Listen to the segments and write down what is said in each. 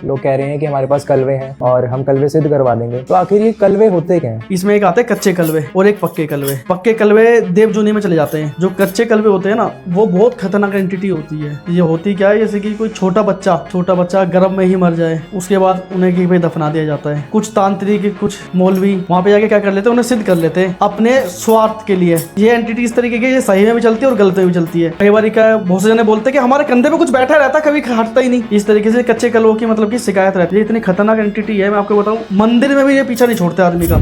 लोग कह रहे हैं कि हमारे पास कलवे हैं और हम कलवे सिद्ध करवा देंगे। तो आखिर ये कलवे होते क्या हैं? इसमें एक आते हैं कच्चे कलवे और एक पक्के कलवे। पक्के कलवे देवजूनी में चले जाते हैं। जो कच्चे कलवे होते हैं ना, वो बहुत खतरनाक एंटिटी होती है। ये होती क्या है, जैसे कि कोई छोटा बच्चा गर्भ में ही मर जाए, उसके बाद उन्हें कहीं पे दफना दिया जाता है। कुछ तांत्रिक, कुछ मौलवी वहां पे जाके क्या कर लेते हैं, उन्हें सिद्ध कर लेते हैं अपने स्वार्थ के लिए। ये एंटिटी इस तरीके की, ये सही में भी चलती है और गलत में भी चलती है। कई बार क्या बहुत से जने बोलते हैं कि हमारे कंधे पे कुछ बैठा रहता, कभी हटता ही नहीं। इस तरीके से कच्चे कलवों की मतलब की शिकायत रहती है। इतनी खतरनाक एंटिटी है, मैं आपको बताऊं, मंदिर में भी ये पीछा नहीं छोड़ते आदमी का।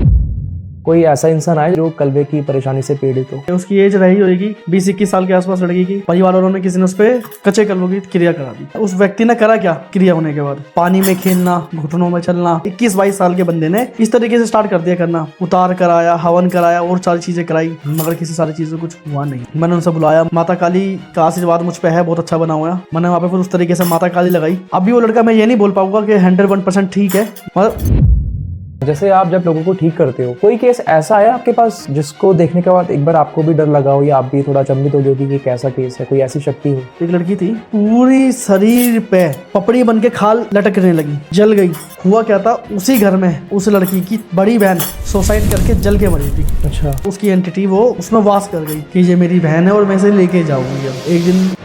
कोई ऐसा इंसान आए जो कलवे की परेशानी से पीड़ित हो? उसकी एज रही होगी 20-21 साल के आसपास लड़की की। परिवार वालों ने किसी ने उस पर कच्चे कलवों की क्रिया करा दी। उस व्यक्ति ने करा क्या, क्रिया होने के बाद पानी में खेलना, घुटनों में चलना। 21-22 साल के बंदे ने इस तरीके से स्टार्ट कर दिया करना। उतार कराया, हवन कराया और सारी चीजें कराई, मगर किसी सारी चीजों कुछ हुआ नहीं। मैंने उनसे बुलाया, माता काली का आशीर्वाद मुझ पे है, बहुत अच्छा बना हुआ। मैंने वहाँ पे फिर उस तरीके से माता काली लगाई। अभी वो लड़का, मैं ये नहीं बोल पाऊंगा कि 101% ठीक है, मगर जैसे आप जब लोगों को ठीक करते हो, कोई केस ऐसा है आपके पास जिसको देखने के बाद एक बार आपको भी डर लगा हो या आप भी थोड़ा अचंभित हो गए कि ये कैसा केस है, कोई ऐसी शक्ति हो? एक लड़की थी, पूरी शरीर पे पपड़ी बन के खाल लटकने लगी, जल गई। हुआ क्या था, उसी घर में उस लड़की की बड़ी बहन सुसाइड करके जल के मरी थी। अच्छा। उसकी एंटिटी वो उसमें वास कर गई कि ये मेरी बहन है और मैं इसे लेके जाऊंगी। अब एक दिन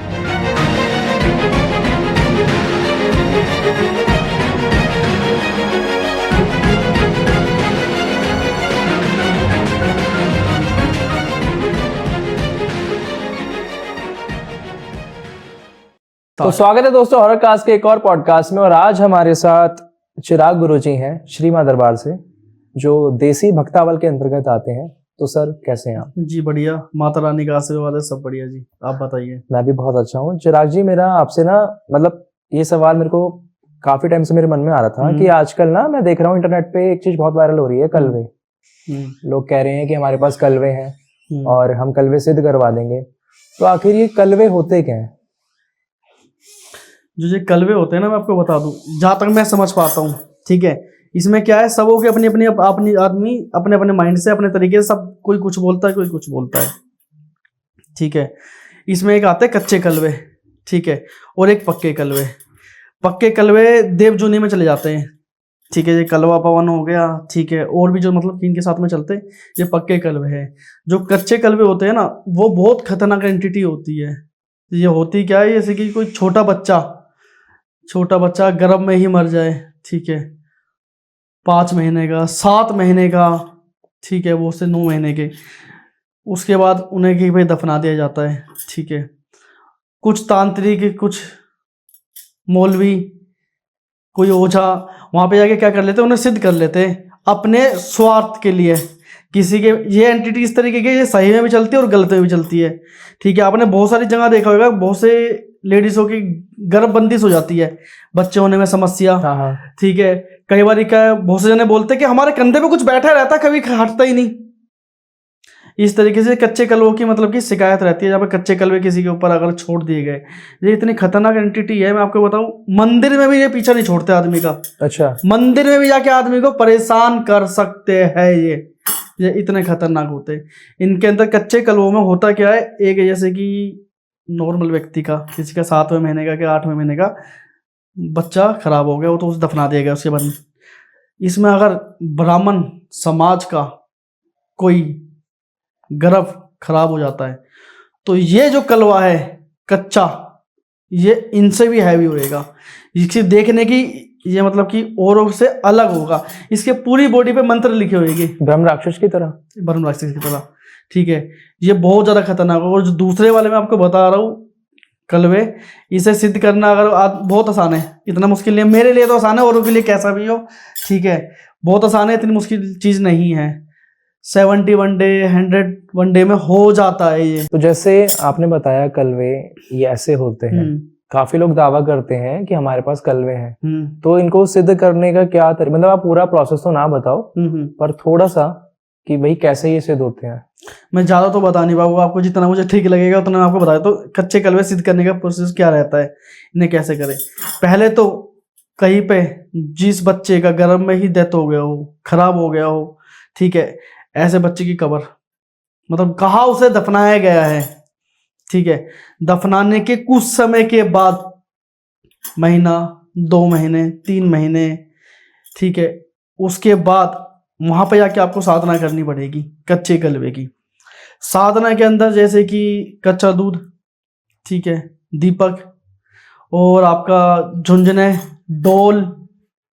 तो स्वागत है दोस्तों हॉरर कास्ट के एक और पॉडकास्ट में। और आज हमारे साथ चिराग गुरुजी हैं श्री मां दरबार से, जो देसी भक्तावल के अंतर्गत आते हैं। तो सर कैसे हैं आप? जी बढ़िया, माता रानी का आशीर्वाद है, सब बढ़िया जी। आप बताइए। मैं भी बहुत अच्छा हूँ। चिराग जी, मेरा आपसे ना मतलब ये सवाल मेरे को काफी टाइम से मेरे मन में आ रहा था कि आजकल ना मैं देख रहा हूँ इंटरनेट पे एक चीज बहुत वायरल हो रही है, कलवे। लोग कह रहे हैं कि हमारे पास कलवे हैं और हम कलवे सिद्ध करवा देंगे। तो आखिर ये कलवे होते क्या हैं? जो ये कलवे होते हैं ना, मैं आपको बता दूं, जहां तक मैं समझ पाता हूँ, ठीक है, इसमें क्या है, सबों के अपनी आदमी अपने अपने माइंड से, अपने तरीके से, सब कोई कुछ बोलता है, कोई कुछ बोलता है, ठीक है। इसमें एक आते हैं कच्चे कलवे, ठीक है, और एक पक्के कलवे। पक्के कलवे देवजूनी में चले जाते हैं, ठीक है। ये कलवा पवन हो गया, ठीक है, और भी जो मतलब इनके साथ में चलते हैं, ये पक्के कलवे हैं। जो कच्चे कलवे होते हैं ना, वो बहुत खतरनाक एंटिटी होती है। ये होती क्या है, जैसे कि कोई छोटा बच्चा गर्भ में ही मर जाए, ठीक है, 5 महीने का, 7 महीने का, ठीक है, वो से 9 महीने के, उसके बाद उन्हें कहीं पे दफना दिया जाता है, ठीक है। कुछ तांत्रिक, कुछ मौलवी, कोई ओझा वहां पे जाके क्या कर लेते हैं, उन्हें सिद्ध कर लेते हैं अपने स्वार्थ के लिए। किसी के, ये एंटिटी इस तरीके की, ये सही में भी चलती है और गलत में भी चलती है, ठीक है। आपने बहुत सारी जगह देखा होगा, बहुत से लेडीजों की गर्भबंदिश हो जाती है, बच्चे होने में समस्या, ठीक है। कई बार क्या बहुत से जने बोलते हैं कि हमारे कंधे पे कुछ बैठा रहता, कभी हटता ही नहीं। इस तरीके से कच्चे कलवों की मतलब की शिकायत रहती है, जहाँ पे कच्चे कलवे किसी के ऊपर अगर छोड़ दिए गए। ये इतनी खतरनाक एंटिटी है, मैं आपको बताऊं, मंदिर में भी ये पीछा नहीं छोड़ते आदमी का। अच्छा। मंदिर में भी जाके आदमी को परेशान कर सकते हैं ये इतने खतरनाक होते हैं। इनके अंदर कच्चे कलवों में होता क्या है, एक जैसे कि नॉर्मल व्यक्ति का, किसी का 7वें महीने का, 8वें महीने का बच्चा खराब हो गया, वो तो उसे दफना दिया गया। उसके बाद इसमें अगर ब्राह्मण समाज का कोई गर्भ खराब हो जाता है, तो ये जो कलवा है कच्चा, ये इनसे भी हैवी होएगा। इसकी देखने की ये मतलब कि औरों से अलग होगा। इसके पूरी बॉडी पे मंत्र लिखे होंगे, ब्रह्म राक्षस की तरह, ठीक है। ये बहुत ज्यादा खतरनाक होगा। और जो दूसरे वाले मैं आपको बता रहा हूँ कलवे, इसे सिद्ध करना अगर बहुत आसान है, इतना मुश्किल नहीं है। मेरे लिए तो आसान है, औरों के लिए कैसा भी हो, ठीक है, बहुत आसान है, इतनी मुश्किल चीज नहीं है। 71 डे 101 डे में हो जाता है ये। तो जैसे आपने बताया कलवे ये ऐसे होते हैं, काफी लोग दावा करते हैं कि हमारे पास कलवे हैं। तो इनको सिद्ध करने का क्या तरीका, मतलब आप पूरा प्रोसेस तो ना बताओ, पर थोड़ा सा कि भाई कैसे ये सिद्ध होते हैं। मैं ज्यादा तो बता नहीं पाऊंगा आपको, जितना मुझे ठीक लगेगा उतना मैं आपको बताया। तो कच्चे कलवे सिद्ध करने का प्रोसेस क्या रहता है, इन्हें कैसे करें। पहले तो कहीं पे जिस बच्चे का गर्भ में ही डेथ हो गया हो, खराब हो गया हो, ठीक है, ऐसे बच्चे की कब्र, मतलब कहाँ उसे दफनाया गया है, ठीक है, दफनाने के कुछ समय के बाद, महीना 2 महीने 3 महीने, ठीक है। उसके बाद वहां पे जाके आपको साधना करनी पड़ेगी कच्चे कलवे की। साधना के अंदर जैसे कि कच्चा दूध, ठीक है, दीपक, और आपका झुंझुने, डोल,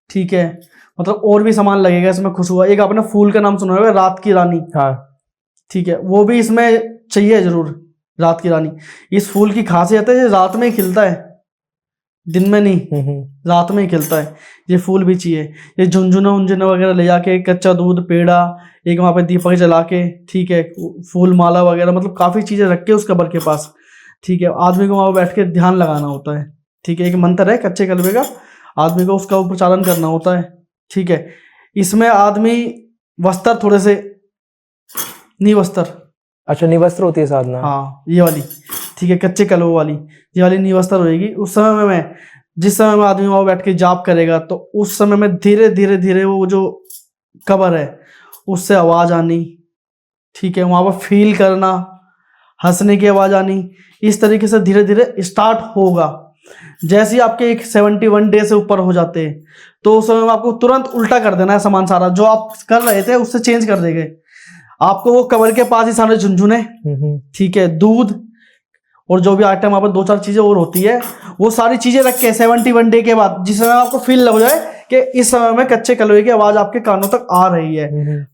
ठीक है, मतलब और भी सामान लगेगा इसमें खुशबू। एक आपने फूल का नाम सुना होगा, रात की रानी, हाँ, ठीक है, वो भी इसमें चाहिए जरूर, रात की रानी। इस फूल की खासियत है ये रात में ही खिलता है, दिन में नहीं, रात में ही खिलता है। ये फूल भी चाहिए। ये झुंझुना उंझुना वगैरह ले जाके, कच्चा दूध, पेड़ा, एक वहाँ पे दीपक जला के, ठीक है, फूल माला वगैरह, मतलब काफ़ी चीज़ें रख के उस कबर के पास, ठीक है। आदमी को वहाँ बैठ के ध्यान लगाना होता है, ठीक है। एक मंत्र है कच्चे कलवे का, आदमी को उसका उच्चारण करना होता है, ठीक है। इसमें आदमी वस्त्र थोड़े से निवस्त्र, अच्छा, निवस्त्र होती है साधना। हाँ ये वाली, ठीक है, कच्चे कलवे वाली, ये वाली निवस्त्र होएगी। उस समय में जिस समय में आदमी वहाँ बैठ के जाप करेगा, तो उस समय में धीरे धीरे धीरे वो जो कबर है उससे आवाज आनी, ठीक है, वहां पर फील करना, हंसने की आवाज आनी, इस तरीके से धीरे धीरे स्टार्ट होगा। जैसे ही आपके एक 71 डे से ऊपर हो जाते हैं, तो उस समय में आपको तुरंत उल्टा कर देना है सामान सारा, जो आप कर रहे थे उससे चेंज कर देंगे। आपको वो कबर के पास ही सारे झुंझुने, ठीक है, दूध और जो भी आइटम वहाँ पर 2-4 चीजें और होती है, वो सारी चीजें रख के 71 डे के बाद, जिस समय आपको फील लग जाए कि इस समय में कच्चे कलवे की आवाज आपके कानों तक आ रही है,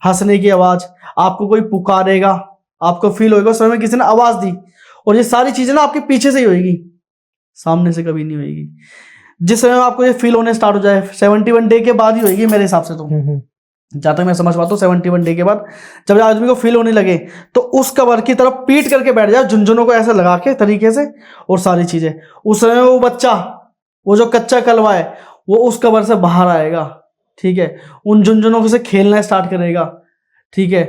हंसने की आवाज, आपको कोई पुकारेगा, आपको फील होगा उस समय में किसी ने आवाज दी, और ये सारी चीजें ना आपके पीछे से ही होगी, सामने से कभी नहीं होगी। जिस समय आपको ये फील होने स्टार्ट हो जाए 71 डे के बाद ही होगी मेरे हिसाब से, तो जहां तक मैं समझ पाता हूँ 71 डे के बाद जब आदमी को फील होने लगे, तो उस कबर की तरफ पीट करके बैठ जाए, झुंझुनों को ऐसे लगा के तरीके से, और सारी चीजें। उस समय वो बच्चा, वो जो कच्चा कलवा है, वो उस कबर से बाहर आएगा, ठीक है, उन झुंझुनों से खेलना स्टार्ट करेगा, ठीक है,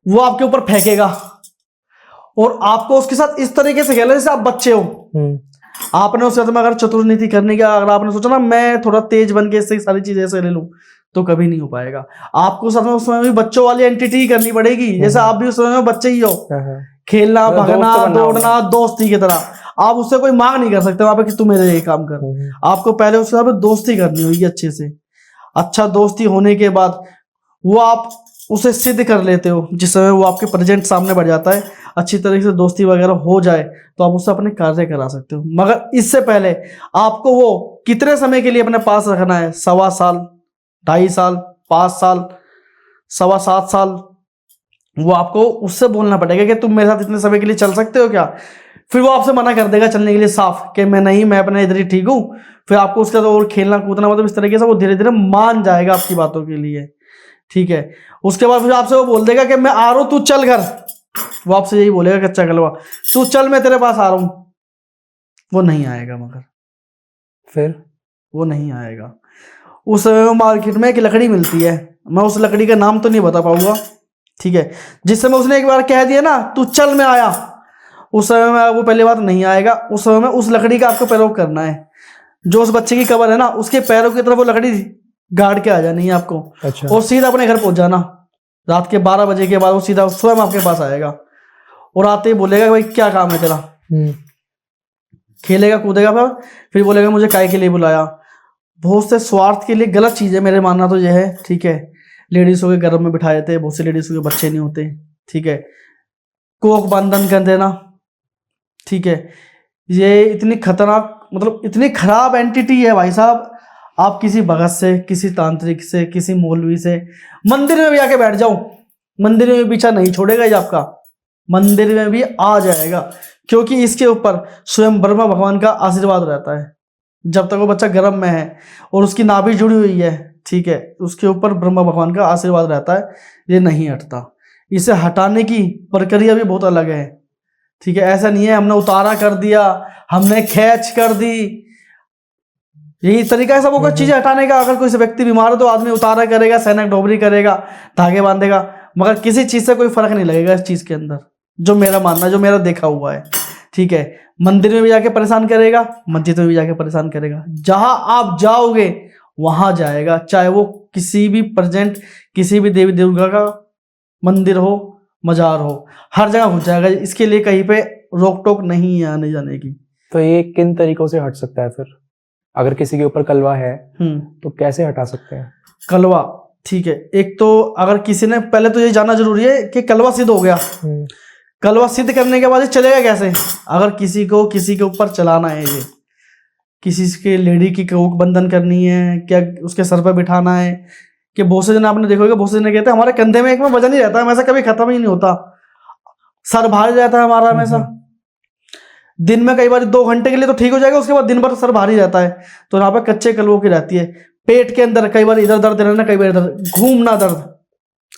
वो आपके ऊपर फेंकेगा, और आपको उसके साथ इस तरीके से खेलना जैसे आप बच्चे हो। आपने उसके साथ में अगर चतुर्नीति करने का, अगर आपने सोचा ना मैं थोड़ा तेज बन के इससे सारी चीजें ऐसे ले लूं, तो कभी नहीं हो पाएगा। आपको साथ में उस समय भी बच्चों वाली एंटिटी करनी पड़ेगी, जैसे आप भी उस समय में बच्चे ही हो, खेलना, भागना, दौड़ना, दोस्ती की तरह। आप उससे कोई मांग नहीं कर सकते वहां पे कि तू मेरे लिए काम कर। आपको पहले उसके साथ दोस्ती करनी होगी अच्छे से। अच्छा दोस्ती होने के बाद वो आप उसे सिद्ध कर लेते हो, जिस समय वो आपके प्रेजेंट सामने बढ़ जाता है, अच्छी तरीके से दोस्ती वगैरह हो जाए, तो आप उससे अपने कार्य करा सकते हो। मगर इससे पहले आपको वो कितने समय के लिए अपने पास रखना है, 1.25 साल, 2.5 साल, 5 साल, 7.25 साल, वो आपको उससे बोलना पड़ेगा कि तुम मेरे साथ इतने समय के लिए चल सकते हो क्या। फिर वो आपसे मना कर देगा चलने के लिए साफ, कि मैं नहीं, मैं अपने इधर ही ठीक हूँ। फिर आपको उसका तो और खेलना कूदना, मतलब इस तरीके से वो धीरे धीरे मान जाएगा आपकी बातों के लिए, ठीक है। उसके बाद फिर आपसे वो बोल देगा कि मैं आ रहा हूं, तू चल घर। वो आपसे यही बोलेगा कच्चा कलवा, तू चल मैं तेरे पास आ रहा हूं। वो नहीं आएगा, मगर फिर वो नहीं आएगा। उस समय मार्केट में एक लकड़ी मिलती है, मैं उस लकड़ी का नाम तो नहीं बता पाऊंगा, ठीक है। जिस समय उसने एक बार कह दिया ना तू चल मैं आया, उस समय में वो पहली बात नहीं आएगा। उस समय में उस लकड़ी का आपको प्रयोग करना है। जो उस बच्चे की कबर है ना, उसके पैरों की तरफ वो लकड़ी गाड़ के आ जानी है आपको। अच्छा। और सीधा अपने घर पहुंच जाना। रात के 12 बजे के बाद वो सीधा स्वयं आपके पास आएगा, और आते ही बोलेगा भाई क्या काम है तेरा। खेलेगा कूदेगा, फिर बोलेगा मुझे काय के लिए बुलाया। बहुत से स्वार्थ के लिए गलत चीज है, मेरे मानना तो यह है, ठीक है। लेडीजों के घर में बिठाए थे, बहुत से लेडीजों के बच्चे नहीं होते, ठीक है। कोख बंधन कर देना, ठीक है। ये इतनी खतरनाक, मतलब इतनी खराब एंटिटी है भाई साहब। आप किसी भगत से, किसी तांत्रिक से, किसी मौलवी से मंदिर में भी आके बैठ जाओ, मंदिर में पीछा नहीं छोड़ेगा ये आपका, मंदिर में भी आ जाएगा। क्योंकि इसके ऊपर स्वयं ब्रह्मा भगवान का आशीर्वाद रहता है। जब तक वो बच्चा गर्भ में है और उसकी नाभि जुड़ी हुई है, ठीक है, उसके ऊपर ब्रह्मा भगवान का आशीर्वाद रहता है, ये नहीं हटता। इसे हटाने की प्रक्रिया भी बहुत अलग है, ठीक है। ऐसा नहीं है हमने उतारा कर दिया, हमने खैच कर दी, यही तरीका है सब होगा चीजें हटाने का। अगर कोई व्यक्ति बीमार हो तो आदमी उतारा करेगा, सैनक डोबरी करेगा, धागे बांधेगा, मगर किसी चीज से कोई फर्क नहीं लगेगा इस चीज के अंदर, जो मेरा मानना, जो मेरा देखा हुआ है, ठीक है। मंदिर में भी जाके परेशान करेगा, मस्जिद में भी जाके परेशान करेगा, जहां आप जाओगे वहां जाएगा। चाहे वो किसी भी प्रेजेंट, किसी भी देवी दुर्गा का मंदिर हो, मजार हो, हर जगह घुस जाएगा। इसके लिए कहीं पे रोक टोक नहीं है आने जाने की। तो ये किन तरीकों से हट सकता है फिर? अगर किसी के ऊपर कलवा है हम्म। तो कैसे हटा सकते हैं? कलवा, ठीक है, एक तो अगर किसी ने, पहले तो ये जानना जरूरी है कि कलवा सिद्ध हो गया। कलवा सिद्ध करने के बाद ये चलेगा कैसे? अगर किसी को किसी के ऊपर चलाना है, ये किसी के लेडी की कोख बंधन करनी है, क्या उसके सर पर बिठाना है, कि बहुत से जन आपने देखा होगा, बहुत से जन कहते हैं हमारे कंधे में एक में वजन ही रहता है, हमेशा कभी खत्म ही नहीं होता, सर भारी रहता है हमारा हमेशा। दिन में कई बार 2 घंटे के लिए तो ठीक हो जाएगा, उसके बाद दिन भर सर भारी रहता है। तो यहाँ पे कच्चे कलवों की रहती है। पेट के अंदर कई बार इधर दर्द रहना, कई बार इधर घूमना दर्द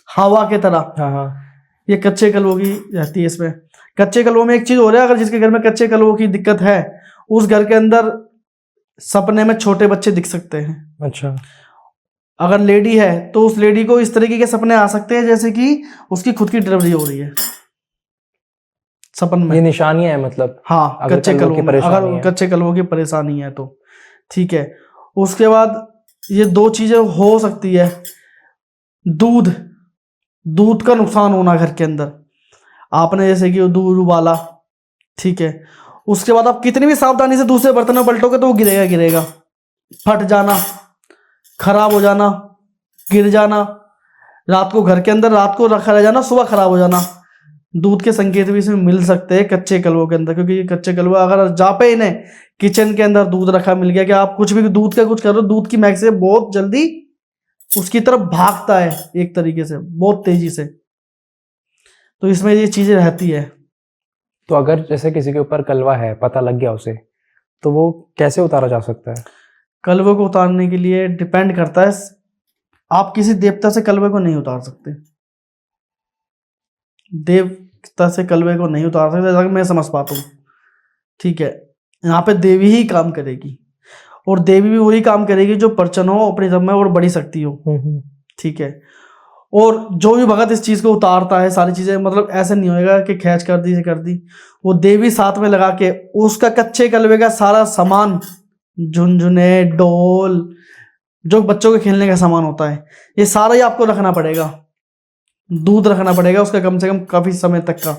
हवा के तरह, हाँ। ये कच्चे कलवों की रहती है। इसमें कच्चे कलवों में एक चीज हो रहा है, अगर जिसके घर में कच्चे कलवों की दिक्कत है, उस घर के अंदर सपने में छोटे बच्चे दिख सकते हैं। अच्छा। अगर लेडी है तो उस लेडी को इस तरीके के सपने आ सकते हैं जैसे कि उसकी खुद की डिलीवरी हो रही है सपन में। ये निशानियां है मतलब? हाँ, अगर कच्चे कलवों की कलवों में, परेशानी अगर है। कच्चे कलवों की परेशानी है तो ठीक है। उसके बाद ये 2 चीजें हो सकती है। दूध का नुकसान होना घर के अंदर, आपने जैसे कि दूध उबाला, ठीक है, उसके बाद आप कितनी भी सावधानी से दूसरे बर्तन में पलटोगे तो वो गिरेगा, फट जाना, खराब हो जाना, गिर जाना, रात को घर के अंदर रात को रखा रह जाना, सुबह खराब हो जाना। दूध के संकेत भी इसमें मिल सकते हैं कच्चे कलवों के अंदर, क्योंकि ये कच्चे कलवा अगर जा पे इन्हें किचन के अंदर दूध रखा मिल गया, कि आप कुछ भी दूध का कुछ करो, दूध की महक से बहुत जल्दी उसकी तरफ भागता है, एक तरीके से बहुत तेजी से। तो इसमें ये चीजें रहती है। तो अगर जैसे किसी के ऊपर कलवा है, पता लग गया उसे, तो वो कैसे उतारा जा सकता है? कलवे को उतारने के लिए डिपेंड करता है, आप किसी देवता से कलवे को नहीं उतार सकते, देवता से कलवे को नहीं उतार सकते, जैसा कि मैं समझ पाता हूँ, ठीक है। यहाँ पे देवी ही काम करेगी, और देवी भी वही काम करेगी जो प्रचन्न हो, अपनी जब में और बड़ी शक्ति हो, ठीक है। और जो भी भगत इस चीज को उतारता है, सारी चीजें मतलब ऐसे नहीं होएगा कि खैच कर दी से कर दी, वो देवी साथ में लगा के उसका कच्चे कलवे का सारा सामान, झुनझुने, डोल, जो बच्चों के खेलने का सामान होता है, ये सारा ही आपको रखना पड़ेगा। दूध रखना पड़ेगा उसका कम से कम काफी समय तक का,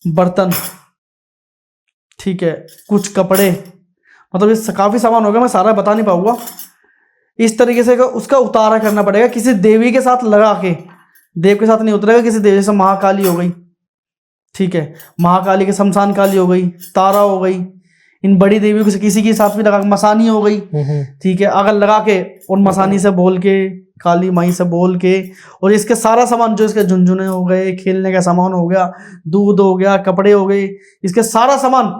बर्तन, ठीक है, कुछ कपड़े, मतलब ये काफी सामान होगा, मैं सारा बता नहीं पाऊंगा। इस तरीके से उसका उतारा करना पड़ेगा किसी देवी के साथ लगा के, देव के साथ नहीं उतरेगा, किसी देवी, जैसे महाकाली हो गई, ठीक है, महाकाली के शमशान काली हो गई, तारा हो गई, इन बड़ी देवियों के किसी के साथ भी लगा, मसानी हो गई, ठीक है, अगर लगा के और मसानी से बोल के, काली माई से बोल के, और इसके सारा सामान जो इसके झुनझुने हो गए, खेलने का सामान हो गया, दूध हो गया, कपड़े हो गए, इसके सारा सामान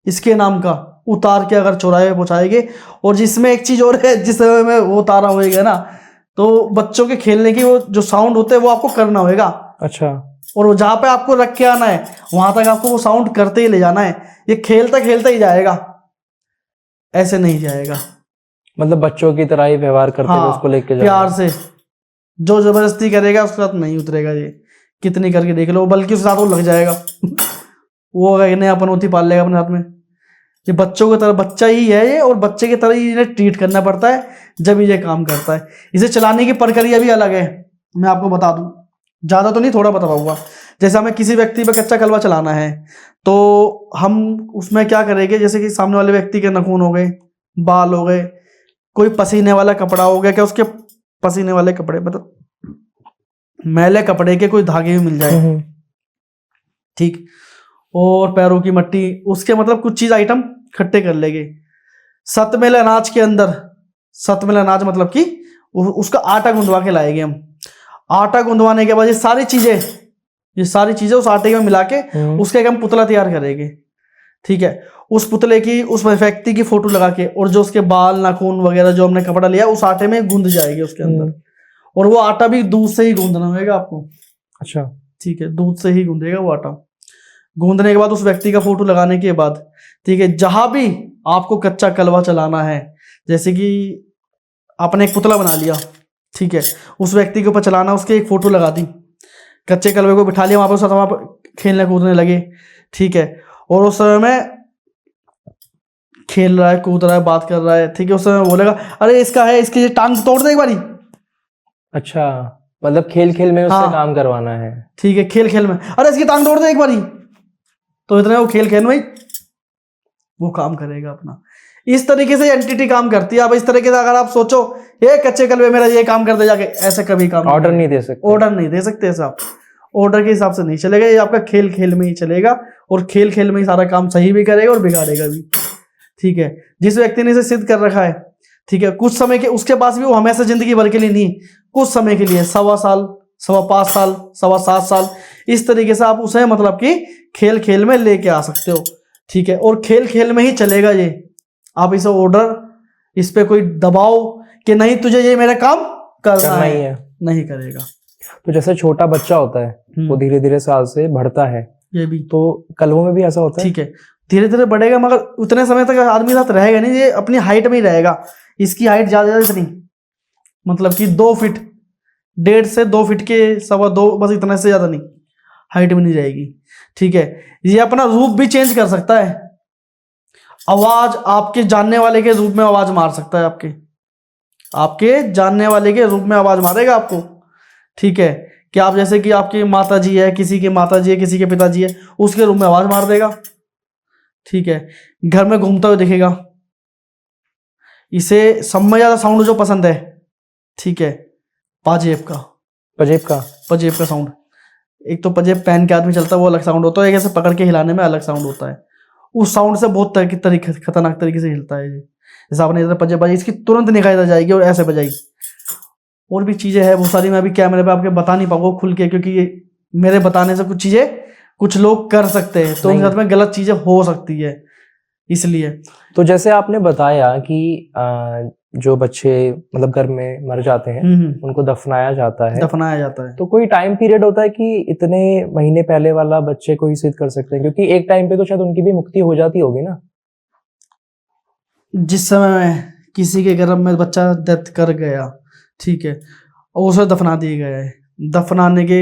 इसके नाम का उतार के अगर चौराहे पहुंचाएंगे। और जिसमें एक चीज और है, जिस समय में वो उतारा होएगा ना, तो बच्चों के खेलने की वो जो साउंड होते हैं वो आपको करना होएगा। अच्छा। और वो जहां पे आपको रख के आना है वहां तक आपको वो साउंड करते ही ले जाना है। ये खेलता खेलता ही जाएगा, ऐसे नहीं जाएगा, मतलब बच्चों की तरह ही व्यवहार करते हुए उसको लेके जाना, प्यार से। जो जबरदस्ती करेगा उसके साथ नहीं उतरेगा, ये कितनी करके देख लो, बल्कि उसके साथ वो लग जाएगा वो नया पनौती पाल लेगा अपने हाथ में। ये बच्चों की तरह बच्चा ही है ये, और बच्चे की तरह ही इन्हें ट्रीट करना पड़ता है जब ये काम करता है। इसे चलाने की प्रक्रिया भी अलग है, मैं आपको बता दूं, ज्यादा तो नहीं, थोड़ा बता पाऊंगा। जैसे हमें किसी व्यक्ति पे कच्चा कलवा चलाना है तो हम उसमें क्या करेंगे, जैसे कि सामने वाले व्यक्ति के नाखून हो गए, बाल हो गए, कोई पसीने वाला कपड़ा हो गया, क्या उसके पसीने वाले कपड़े, मतलब मैले कपड़े के कोई धागे भी मिल जाए, ठीक, और पैरों की मट्टी, उसके मतलब कुछ चीज आइटम इकट्ठे कर लेंगे। सतमेल अनाज के अंदर, सतमेल अनाज मतलब कि उसका आटा गुंदवा के लाएंगे हम। आटा गुंदवाने के बाद ये सारी चीजें उस आटे में मिला के उसका एक हम पुतला तैयार करेंगे, ठीक है। उस पुतले की, उस व्यक्ति की फोटो लगा के, और जो उसके बाल, नाखून वगैरह जो हमने कपड़ा लिया उस आटे में गूंद जाएगी उसके अंदर। और वो आटा भी दूध से ही गूंदना होगा आपको। अच्छा, ठीक है, दूध से ही गूंदेगा वो आटा। गूंदने के बाद उस व्यक्ति का फोटो लगाने के बाद, ठीक है, जहां भी आपको कच्चा कलवा चलाना है, जैसे कि आपने एक पुतला बना लिया, ठीक है, उस व्यक्ति के ऊपर चलाना, उसके एक फोटो लगा दी, कच्चे कलवे को बिठा लिया वहां पर, साथ वहां पर खेलने कूदने लगे, ठीक है। और उस समय में खेल रहा है, कूद रहा है, बात कर रहा है, ठीक है, उस समय बोलेगा अरे इसका है, इसकी टांग तोड़ दे एक बारी। अच्छा, मतलब खेल खेल में उससे काम करवाना है। ठीक है, खेल खेल में, अरे इसकी टांग तोड़ दे एक बारी, तो इतने वो खेल खेल में वो काम करेगा अपना। इस तरीके से एंटिटी काम करती है। अब इस तरीके से अगर आप सोचो ये कच्चे कलवे मेरा ये काम कर दे जाके, ऐसे कभी काम ऑर्डर नहीं दे सकते, ऑर्डर नहीं दे सकते ऐसा, आप ऑर्डर के हिसाब से नहीं चलेगा। ये आपका खेल खेल में ही चलेगा, और खेल खेल में ही सारा काम सही भी करेगा और बिगाड़ेगा भी। ठीक है, जिस व्यक्ति ने इसे सिद्ध कर रखा है, ठीक है, कुछ समय के उसके पास भी वो हमेशा जिंदगी भर के लिए नहीं, कुछ समय के लिए 1.25 साल, 5.25 साल, 7.25 साल, इस तरीके से आप उसे मतलब कि खेल खेल में लेके आ सकते हो। ठीक है, और खेल खेल में ही चलेगा ये। आप इसे ऑर्डर, इस पे कोई दबाव कि नहीं तुझे ये मेरा काम करना है, नहीं करेगा। तो जैसे छोटा बच्चा होता है वो धीरे धीरे साल से बढ़ता है, ये भी तो कलवों में भी ऐसा होता है। ठीक है, धीरे धीरे बढ़ेगा, मगर उतने समय तक आदमी साथ रहेगा नहीं, ये अपनी हाइट में ही रहेगा। इसकी हाइट ज्यादा इतनी, मतलब कि 2 फीट, 1.5 से 2 फीट के 2.25, बस इतना से ज्यादा नहीं, हाइट में नहीं रहेगी। ठीक है, ये अपना रूप भी चेंज कर सकता है, आवाज आपके जानने वाले के रूप में आवाज मार सकता है, आपके जानने वाले के रूप में आवाज मारेगा आपको। ठीक है, कि आप जैसे कि आपकी माता जी है, किसी की माता जी है, किसी के पिताजी है, उसके रूप में आवाज मार देगा। ठीक है, घर में घूमता हुआ दिखेगा। इसे सब में ज्यादा साउंड जो पसंद है, ठीक है, पजेब का साउंड। एक तो पजेब पहन के आदमी चलता है, वो अलग साउंड होता है, एक ऐसे पकड़ के हिलाने में अलग साउंड होता है। उस साउंड से बहुत खतरनाक तरीके से हिलता है। जैसे आपने इधर पजेब बजाई, इसकी तुरंत निगाह इधर जाएगी और ऐसे बजाई। और भी चीजें हैं बहुत सारी, मैं अभी कैमरे पे आपके बता नहीं पाऊंगा खुल के, क्योंकि ये मेरे बताने से कुछ चीजें कुछ लोग कर सकते हैं, तो उनके साथ में गलत चीजें हो सकती है, इसलिए। तो जैसे आपने बताया कि जो बच्चे मतलब घर में मर जाते हैं उनको दफनाया जाता है, तो कोई टाइम पीरियड होता है कि इतने महीने पहले वाला बच्चे को ही सिद्ध कर सकते हैं? क्योंकि एक टाइम पे तो शायद उनकी भी मुक्ति हो जाती होगी ना। जिस समय में किसी के गर्भ में बच्चा डेथ कर गया, ठीक है, और उसे दफना दिया गया है, दफनाने के,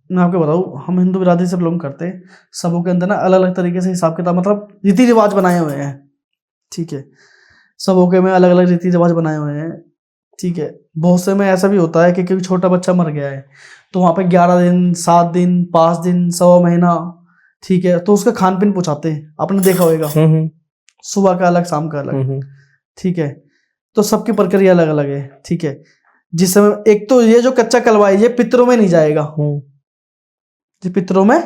मैं आपको बताऊँ, हम हिंदू बिरादरी से बिलोंग करते हैं, सबों के अंदर ना अलग अलग तरीके से हिसाब किताब, मतलब रीति रिवाज बनाए हुए हैं। ठीक है, सबों के में अलग अलग रीति रिवाज बनाए हुए हैं। ठीक है, बहुत से में ऐसा भी होता है कि कोई छोटा बच्चा मर गया है, तो वहाँ पे 11 दिन, 7 दिन, 5 दिन, 1.25 महीना, ठीक है, तो उसका खान पीन पूछाते हैं, आपने देखा होगा, सुबह का अलग, शाम का अलग। ठीक है, तो सबकी प्रक्रिया अलग अलग है। ठीक है, जिस समय एक तो ये जो कच्चा कलवा है, ये पितरों में नहीं जाएगा, ये पितरों में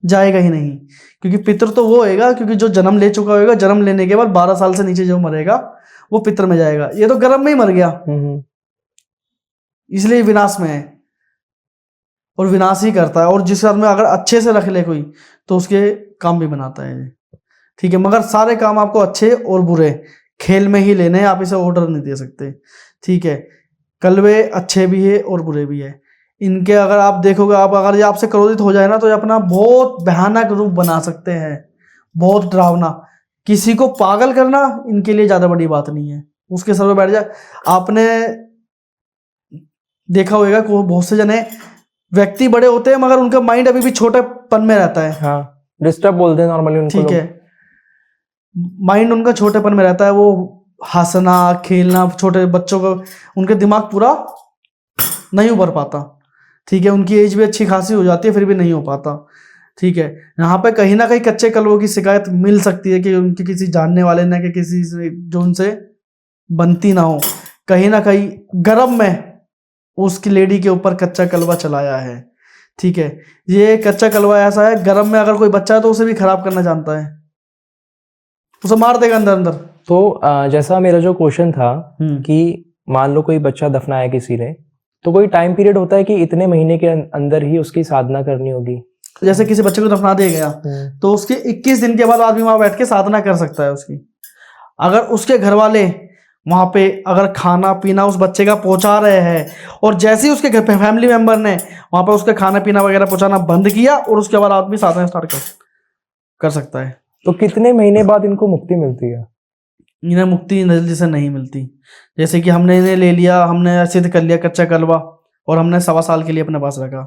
जाएगा ही नहीं, क्योंकि पितर तो वो होएगा, क्योंकि जो जन्म ले चुका होगा, जन्म लेने के बाद 12 साल से नीचे जो मरेगा वो पितर में जाएगा। ये तो गर्भ में ही मर गया, इसलिए विनाश में है, और विनाश ही करता है। और जिस आदमी अगर अच्छे से रख ले कोई, तो उसके काम भी बनाता है। ठीक है, मगर सारे काम आपको अच्छे और बुरे खेल में ही लेने हैं, आप इसे ऑर्डर नहीं दे सकते। ठीक है, कलवे अच्छे भी है और बुरे भी है। इनके अगर आप देखोगे, आप अगर ये आपसे क्रोधित हो जाए ना, तो ये अपना बहुत भयानक रूप बना सकते हैं, बहुत डरावना। किसी को पागल करना इनके लिए ज्यादा बड़ी बात नहीं है, उसके सर पे बैठ जाए। आपने देखा होगा कि बहुत से जने व्यक्ति बड़े होते हैं, मगर उनका माइंड अभी भी छोटेपन में रहता है। हाँ, डिस्टर्ब बोलते हैं नॉर्मली उनको। ठीक है, माइंड उनका छोटेपन में रहता है, वो हंसना खेलना, छोटे बच्चों को उनके दिमाग पूरा नहीं उभर पाता। ठीक है, उनकी एज भी अच्छी खासी हो जाती है, फिर भी नहीं हो पाता। ठीक है, यहाँ पे कहीं ना कहीं कच्चे कलवों की शिकायत मिल सकती है कि उनके किसी जानने वाले ने, कि किसी से जो उनसे बनती ना हो, कहीं ना कहीं गर्भ में उसकी लेडी के ऊपर कच्चा कलवा चलाया है। ठीक है, ये कच्चा कलवा ऐसा है, गर्भ में अगर कोई बच्चा है तो उसे भी खराब करना जानता है, उसे मार देगा अंदर अंदर। तो जैसा मेरा जो क्वेश्चन था कि मान लो कोई बच्चा दफनाया किसी ने, तो कोई टाइम पीरियड होता है कि इतने महीने के अंदर ही उसकी साधना करनी होगी? जैसे किसी बच्चे को दफना दिया गया, तो उसके 21 दिन के बाद आदमी वहां बैठ के साधना कर सकता है उसकी। अगर उसके घर वाले वहां पे अगर खाना पीना उस बच्चे का पहुंचा रहे हैं, और जैसे ही उसके फैमिली मेंबर ने वहां पे उसके खाना पीना वगैरह पहुंचाना बंद किया, और उसके बाद आदमी साधना स्टार्ट कर सकता है। तो कितने महीने बाद इनको मुक्ति मिलती है? इन्हें मुक्ति जल्दी से नहीं मिलती। जैसे कि हमने इन्हें ले लिया, हमने सिद्ध कर लिया कच्चा कलवा, और हमने 1.25 साल के लिए अपने पास रखा,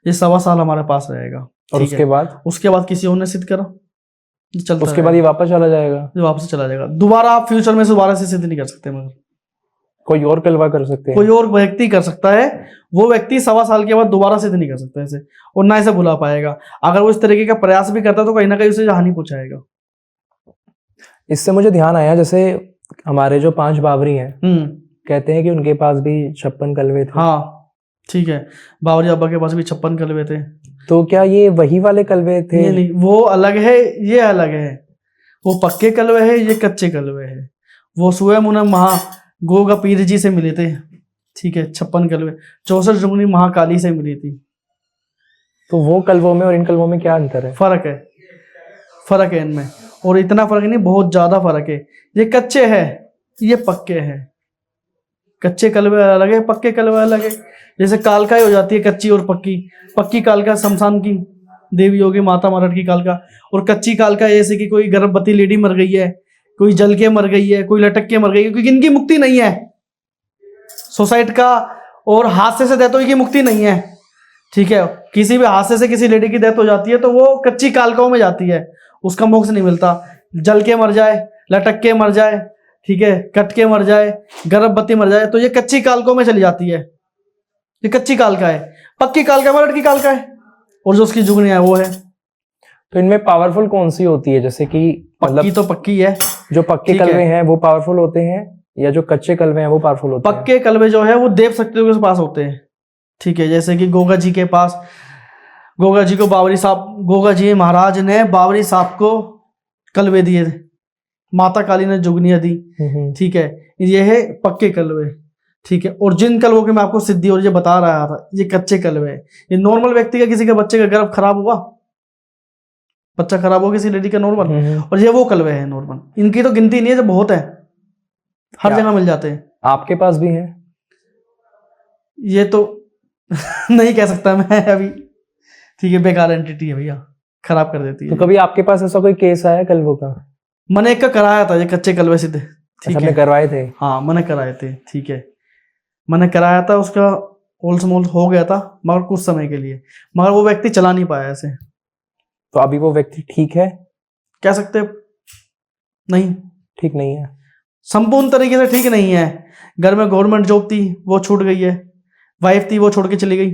ये 1.25 साल हमारे पास रहेगा। और उसके बाद किसी और ने सिद्ध करा, चलता उसके बाद ये वापस चला जाएगा, वापस चला जाएगा। दोबारा आप फ्यूचर में दोबारा से सिद्ध नहीं कर सकते, मगर कोई और कलवा कर सकते हैं, कोई और व्यक्ति कर सकता है। वो व्यक्ति 1.25 साल के बाद दोबारा सिद्ध नहीं कर सकता ऐसे, और ना इसे भुला पाएगा। अगर वो इस तरीके का प्रयास भी करता है, तो कहीं ना कहीं उसे हानि पहुंचाएगा। इससे मुझे ध्यान आया, जैसे हमारे जो 5 बावरी हैं, कहते हैं कि उनके पास भी 56 कलवे थे। हाँ ठीक है, बावरी अब्बा के पास भी 56 कलवे थे। तो क्या ये वही वाले कलवे थे? नहीं, वो अलग है, ये अलग है। वो पक्के कलवे है, ये कच्चे कलवे है। वो स्वयं उन्हें गोगा पीर जी से मिले थे, ठीक है। 56 कलवे, 64 जुगनी महाकाली से मिली थी। तो वो कलवों में और इन कलवों में क्या अंतर है? फर्क है इनमें, और इतना फर्क नहीं, बहुत ज्यादा फर्क है। ये कच्चे है, ये पक्के है। कच्चे कलवे अलग है, पक्के कलवे अलग है। जैसे कालका हो जाती है कच्ची और पक्की कालका शमशान की देवी होगी, माता मरठ की कालका। और कच्ची कालका ऐसे कि कोई गर्भवती लेडी मर गई है, कोई जल के मर गई है, कोई लटक के मर गई है, क्योंकि इनकी मुक्ति नहीं है। सुसाइड का और हादसे से डेथ हुई की मुक्ति नहीं है, ठीक है। किसी भी हादसे से किसी लेडी की डेथ हो जाती है तो वो कच्ची कालकाओं में जाती है, उसका मोक्ष नहीं मिलता। जल के मर जाए, लटक के मर जाए, ठीक है, कट के मर जाए, गर्भवती मर जाए, तो ये कच्ची कालकों में चली जाती है। ये कच्ची कालका है। पक्की कालका मरठ की कालका है, और जो उसकी जुगनी है वो है। तो इनमें पावरफुल कौन सी होती है? जैसे कि पक्की तो पक्की है। जो पक्के कलवे हैं वो पावरफुल होते हैं, या जो कच्चे कलवे हैं वो पावरफुल होते हैं? पक्के कलवे जो है वो देव शक्तियों के पास होते हैं, ठीक है। जैसे कि गोगा जी के पास, गोगा जी को गोगा जी महाराज ने बावरी साहब को कलवे दिए थे, माता काली ने जुगनियां दी, ठीक है। ये है पक्के कलवे, ठीक है। और जिन कलवों के मैं आपको सिद्धि और ये बता रहा था, ये कच्चे कलवे हैं। ये नॉर्मल व्यक्ति का, किसी के बच्चे का गर्भ खराब हुआ, बच्चा खराब हो किसी लेडी का नॉर्मल, और ये वो कलवे हैं नॉर्मल। इनकी तो गिनती नहीं है, जो बहुत है, हर जगह मिल जाते हैं। आपके पास भी है? ये तो नहीं कह सकता मैं अभी, ठीक है। बेकार एंटिटी है भैया, खराब कर देती है। तो कभी आपके पास ऐसा कोई केस आया कलवों का? मैंने एक का कराया था, ये कच्चे कलवे सीधे, ठीक है। करवाए थे? हाँ मैंने कराए थे, ठीक है। मैंने कराया था, उसका ओल्स मोल्स हो गया था, मगर कुछ समय के लिए, मगर वो व्यक्ति चला नहीं पाया ऐसे। तो अभी वो व्यक्ति ठीक है? कह सकते नहीं, ठीक नहीं है, संपूर्ण तरीके से ठीक नहीं है। घर में गवर्नमेंट जॉब थी, वो छूट गई है। वाइफ थी, वो छोड़ के चली गई।